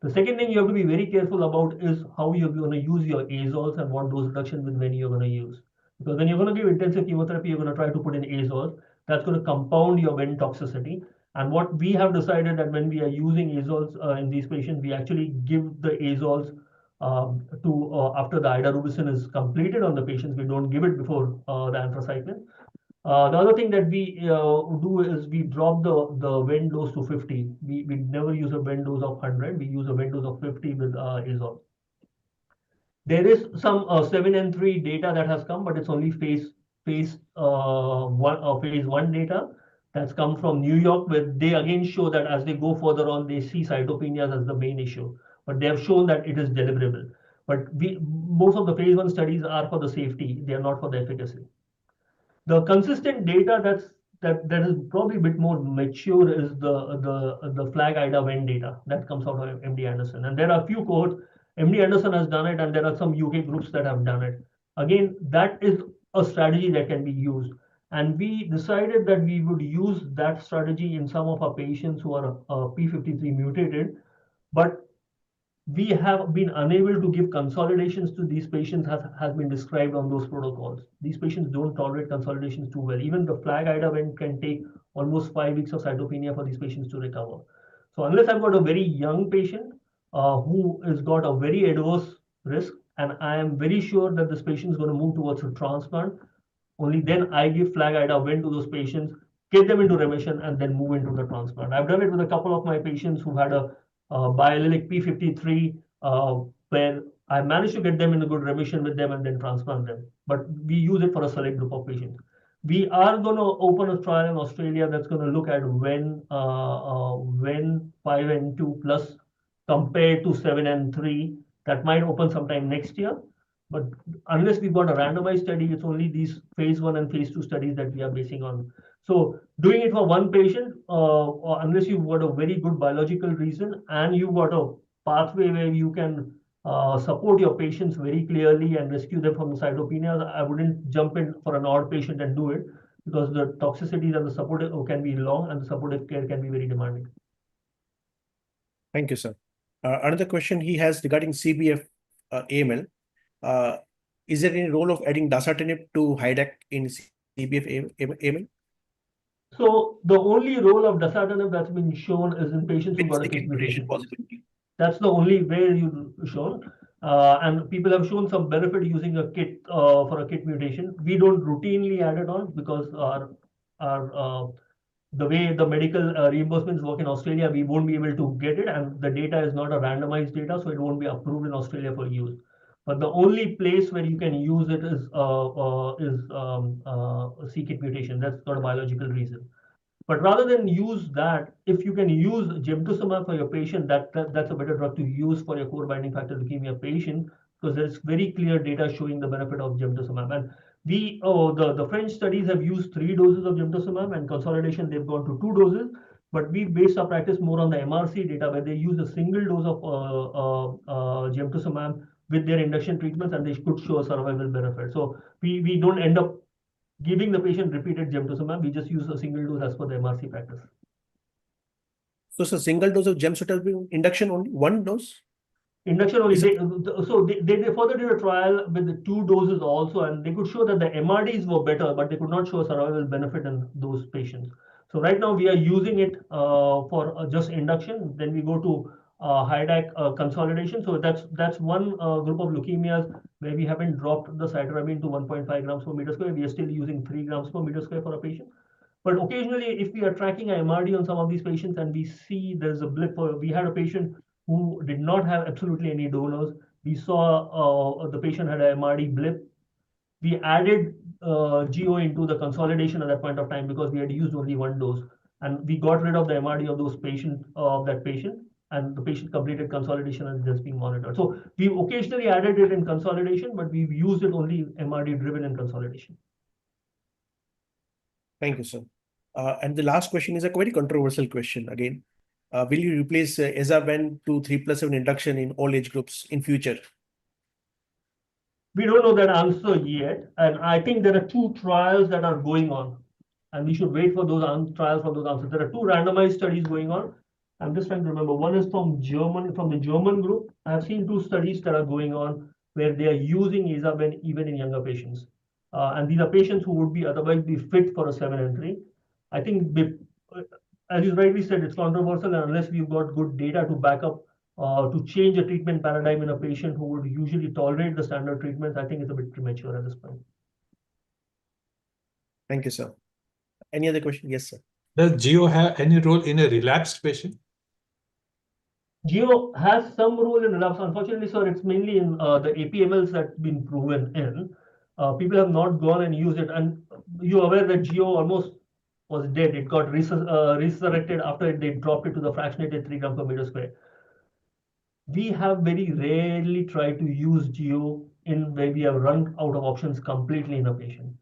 The second thing you have to be very careful about is how you're going to use your azoles and what dose reduction with when you're going to use. Because when you're going to give intensive chemotherapy, you're going to try to put in azoles. That's going to compound your ven toxicity. And what we have decided that when we are using azoles in these patients, we actually give the azoles after the idarubicin is completed on the patients. We don't give it before the anthracycline. The other thing that we do is we drop the ven dose to 50. We never use a ven dose of 100. We use a ven dose of 50 with azole. There is some 7 and 3 data that has come, but it's only phase 1 data that's come from New York, where they again show that as they go further on, they see cytopenias as the main issue. But they have shown that it is deliverable. But most of the phase 1 studies are for the safety. They are not for the efficacy. The consistent data that is probably a bit more mature is the flag IDA ven data that comes out of MD Anderson. And there are a few cohorts. MD Anderson has done it, and there are some UK groups that have done it. Again, that is a strategy that can be used. And we decided that we would use that strategy in some of our patients who are P53 mutated, but we have been unable to give consolidations to these patients has been described on those protocols. These patients don't tolerate consolidations too well. Even the flag IDA ven can take almost 5 weeks of cytopenia for these patients to recover. So unless I've got a very young patient who has got a very adverse risk, and I am very sure that this patient is going to move towards a transplant, only then I give flag IDA ven to those patients, get them into remission, and then move into the transplant. I've done it with a couple of my patients who had a biallelic P53, where I managed to get them in a good remission with them and then transplant them. But we use it for a select group of patients. We are going to open a trial in Australia that's going to look at when 5 and 2 plus compared to 7 and 3. That might open sometime next year. But unless we've got a randomized study, it's only these phase 1 and phase 2 studies that we are basing on. So doing it for one patient, unless you've got a very good biological reason and you've got a pathway where you can support your patients very clearly and rescue them from the cytopenias, I wouldn't jump in for an odd patient and do it, because the toxicities and the supportive can be long and the supportive care can be very demanding. Thank you, sir. Another question he has regarding CBF AML. Is there any role of adding dasatinib to HiDAC in CBF AML? So the only role of dasatinib that's been shown is in patients who got a KIT mutation. Possibility. That's the only way you've shown. And people have shown some benefit using a KIT for a KIT mutation. We don't routinely add it on because the way the medical reimbursements work in Australia, we won't be able to get it, and the data is not a randomized data, so it won't be approved in Australia for use. But the only place where you can use it is c-KIT mutation. That's got a biological reason. But rather than use that, if you can use gemtuzumab for your patient, that's a better drug to use for your core binding factor leukemia patient, because there's very clear data showing the benefit of gemtuzumab. And the French studies have used 3 doses of gemtuzumab, and consolidation they've gone to 2 doses. But we based our practice more on the MRC data, where they use a single dose of gemtuzumab with their induction treatments, and they could show a survival benefit. So we don't end up giving the patient repeated gemtosumab. We just use a single dose as per the MRC practice. So it's a single dose of gemcitabine induction only, one dose? Induction only. Is They further did a trial with the 2 doses also, and they could show that the MRDs were better, but they could not show a survival benefit in those patients. So right now we are using it for just induction. Then we go to HiDAC consolidation. So that's one group of leukemias where we haven't dropped the cytarabine to 1.5 grams per meter square. We are still using 3 grams per meter square for a patient. But occasionally, if we are tracking a MRD on some of these patients and we see there's a blip, we had a patient who did not have absolutely any donors. We saw the patient had a MRD blip. We added GO into the consolidation at that point of time because we had used only one dose, and we got rid of the MRD of that patient, and the patient completed consolidation and just being monitored. So we've occasionally added it in consolidation, but we've used it only MRD driven in consolidation. Thank you, sir. And the last question is a very controversial question again. Will you replace Azaven to 3+7 induction in all age groups in future? We don't know that answer yet, and I think there are 2 trials that are going on, and we should wait for those trials for those answers. There are 2 randomized studies going on. I'm just trying to remember. One is from the German group. I have seen 2 studies that are going on where they are using Azaven even in younger patients, and these are patients who would be otherwise be fit for a 7 and 3. I think, as you rightly said, it's controversial, and unless we've got good data to back up to change a treatment paradigm in a patient who would usually tolerate the standard treatments, I think it's a bit premature at this point. Thank you, sir. Any other question? Yes, sir. Does GEO have any role in a relapsed patient? GEO has some role in relapse. Unfortunately, sir, it's mainly in the APMLs that's been proven in. People have not gone and used it. And you're aware that GEO almost was dead. It got resurrected after they dropped it to the fractionated 3 grams per meter square. We have very rarely tried to use GEO in where we have run out of options completely in a patient.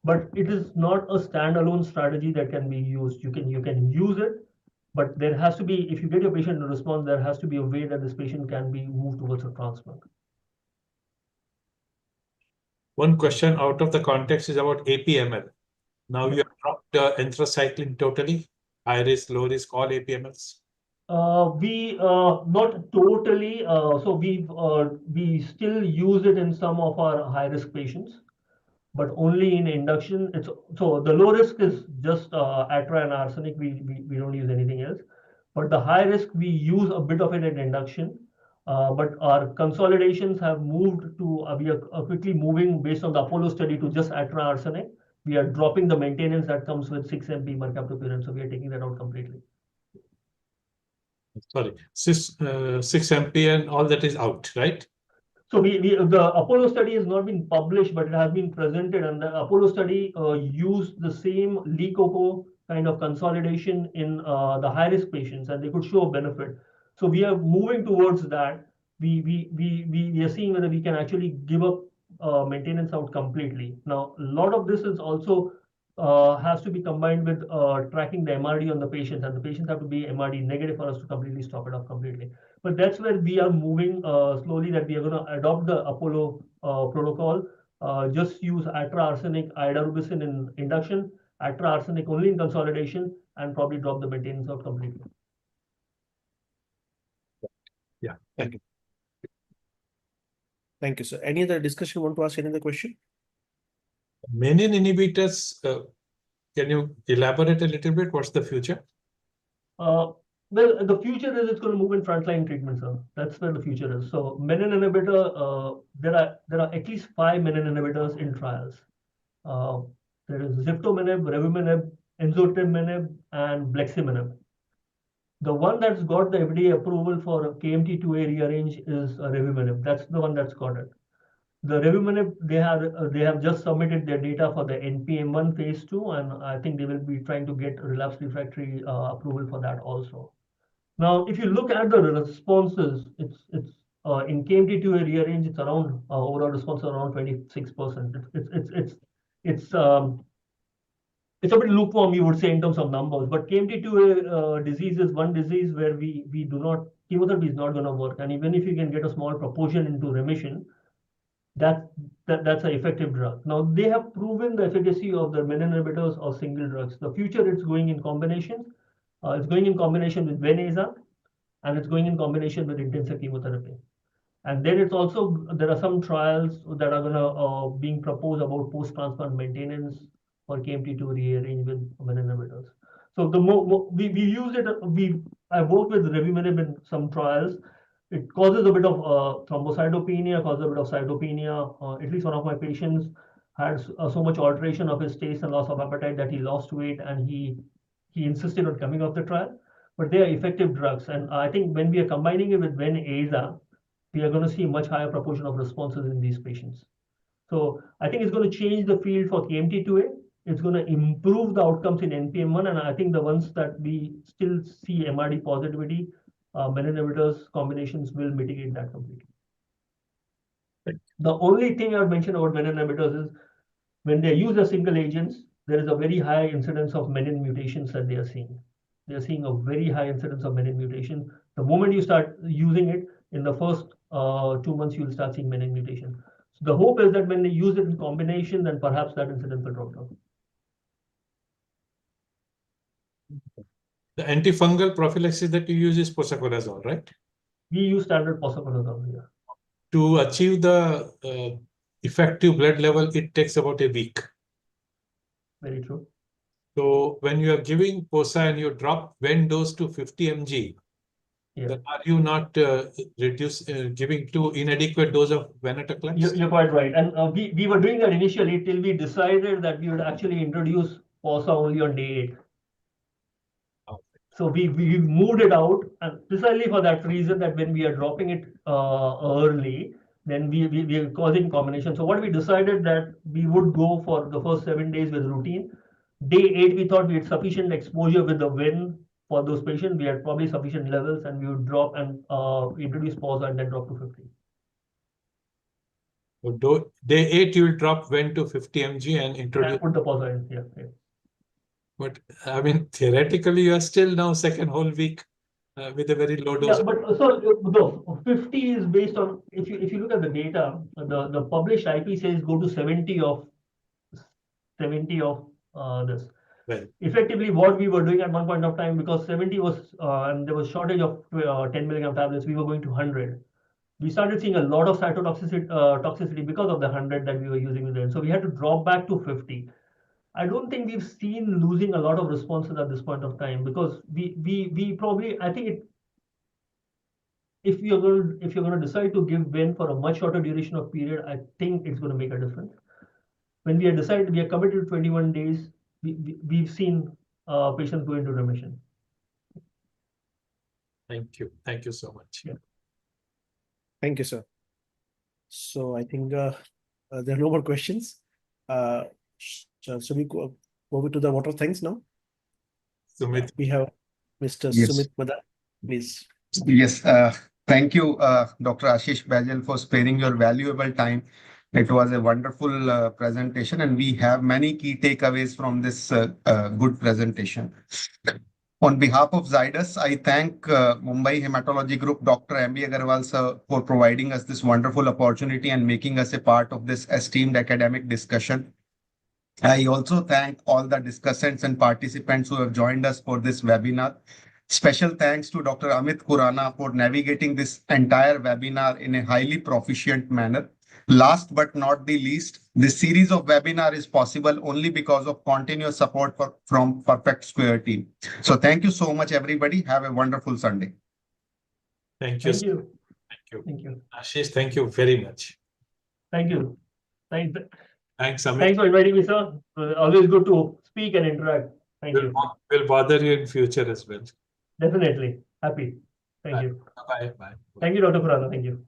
But it is not a standalone strategy that can be used. You can use it, but there has to be, if you get your patient to respond, there has to be a way that this patient can be moved towards a transplant. One question out of the context is about APML. Now you have dropped anthracycline totally, high risk, low risk, all APMLs. We not totally. So we still use it in some of our high risk patients, but only in induction. So the low risk is just atra and arsenic. We don't use anything else. But the high risk, we use a bit of it in induction. But our consolidations have moved to, we are quickly moving based on the Apollo study to just atra arsenic. We are dropping the maintenance that comes with 6-MP mercaptopurine. So we are taking that out completely. Sorry, 6-MP and all that is out, right? So the Apollo study has not been published, but it has been presented, and the Apollo study used the same Lee-Coco kind of consolidation in the high-risk patients, and they could show a benefit. So we are moving towards that. We are seeing whether we can actually give up maintenance out completely. Now, a lot of this is also has to be combined with tracking the MRD on the patients, and the patients have to be MRD negative for us to completely stop it off completely. But that's where we are moving slowly, that we are going to adopt the Apollo protocol. Just use atra arsenic idarubicin in induction, atra arsenic only in consolidation, and probably drop the maintenance out completely. Yeah, thank you. Thank you, sir. Any other discussion? Want to ask any other question? Menin inhibitors, can you elaborate a little bit? What's the future? Well, the future is it's going to move in frontline treatment, sir. That's where the future is. So menin inhibitor, there are at least 5 menin inhibitors in trials. There is ziftomenib, revumenib, enzotemmenib, and bleximenib. The one that's got the FDA approval for KMT2A rearrange is revumenib. That's the one that's got it. The revumenib, they have just submitted their data for the NPM1 phase 2, and I think they will be trying to get relapse refractory approval for that also. Now, if you look at the responses, it's in KMT2A rearrange, it's around overall response around 26%. It's a bit lukewarm, you would say, in terms of numbers. But KMT2A disease is one disease where we do not, chemotherapy is not going to work, and even if you can get a small proportion into remission, that's an effective drug. Now they have proven the efficacy of the menin inhibitors or single drugs. The future it's going in combinations. It's going in combination with Ven/Aza, and it's going in combination with intensive chemotherapy. And then it's also, there are some trials that are gonna being proposed about post-transplant maintenance for KMT2 rearranged with menin inhibitors. So the we used it. I worked with revumenib in some trials. It causes a bit of thrombocytopenia, causes a bit of cytopenia. At least one of my patients had so much alteration of his taste and loss of appetite that he lost weight, and he insisted on coming off the trial. But they are effective drugs, and I think when we are combining it with Ven/Aza, we are going to see much higher proportion of responses in these patients. So I think it's going to change the field for KMT2A. It's going to improve the outcomes in NPM1, and I think the ones that we still see MRD positivity, menin inhibitors combinations will mitigate that completely. The only thing I would mention about menin inhibitors is when they use as single agents, there is a very high incidence of menin mutations that they are seeing. They are seeing a very high incidence of menin mutation. The moment you start using it, in the first 2 months, you'll start seeing menin mutation. So the hope is that when they use it in combination, then perhaps that incidence will drop down. The antifungal prophylaxis that you use is posaconazole, right? We use standard posaconazole here. To achieve the effective blood level, it takes about a week. Very true. So when you are giving POSA and you drop Ven dose to 50 mg, then are you not giving too inadequate dose of venetoclax? You're quite right. And we were doing that initially till we decided that we would actually introduce POSA only on day 8. So we moved it out, and precisely for that reason, that when we are dropping it early, then we are causing combination. So what we decided that we would go for the first 7 days with routine. Day 8, we thought we had sufficient exposure with the Ven for those patients. We had probably sufficient levels, and we would drop and introduce POSA and then drop to 50. So day 8, you will drop Ven to 50 mg and introduce. And put the POSA in, yeah. But I mean, theoretically, you are still now second whole week with a very low dose. Yeah, but so the 50 is based on, if you look at the data, the published IP says go to 70 of this. Well, Effectively, what we were doing at one point of time, because 70 was and there was shortage of 10 milligram tablets, we were going to 100. We started seeing a lot of cytotoxicity because of the 100 that we were using with them. So we had to drop back to 50. I don't think we've seen losing a lot of responses at this point of time, because we probably, I think if you're going to decide to give Ven for a much shorter duration of period, I think it's going to make a difference. When we are committed to 21 days, we've seen patients go into remission. thank you. Thank you so much. Yeah. Thank you, sir. So I think there are no more questions. So we go over to the vote of thanks now. Sumit. We have Mr. Yes. Sumit Madan, please. Yes, thank you, Dr. Ashish Bajal, for sparing your valuable time. It was a wonderful presentation, and we have many key takeaways from this good presentation. On behalf of Zydus, I thank Mumbai Hematology Group, Dr. M.B. Agarwal sir, for providing us this wonderful opportunity and making us a part of this esteemed academic discussion. I also thank all the discussants and participants who have joined us for this webinar. Special thanks to Dr. Amit Khurana for navigating this entire webinar in a highly proficient manner. Last but not the least, this series of webinar is possible only because of continuous support from Perfect Square team. So thank you so much, everybody. Have a wonderful Sunday. Thank you. Thank you. Thank you. Thank you. Ashish, thank you very much. Thank you. Thanks Thanks, Amit. for inviting me, sir. Always good to speak and interact. Thank you. We'll bother you in future as well. Definitely. Happy. Thank you. Bye. Bye. Thank you, Dr. Khurana. Thank you.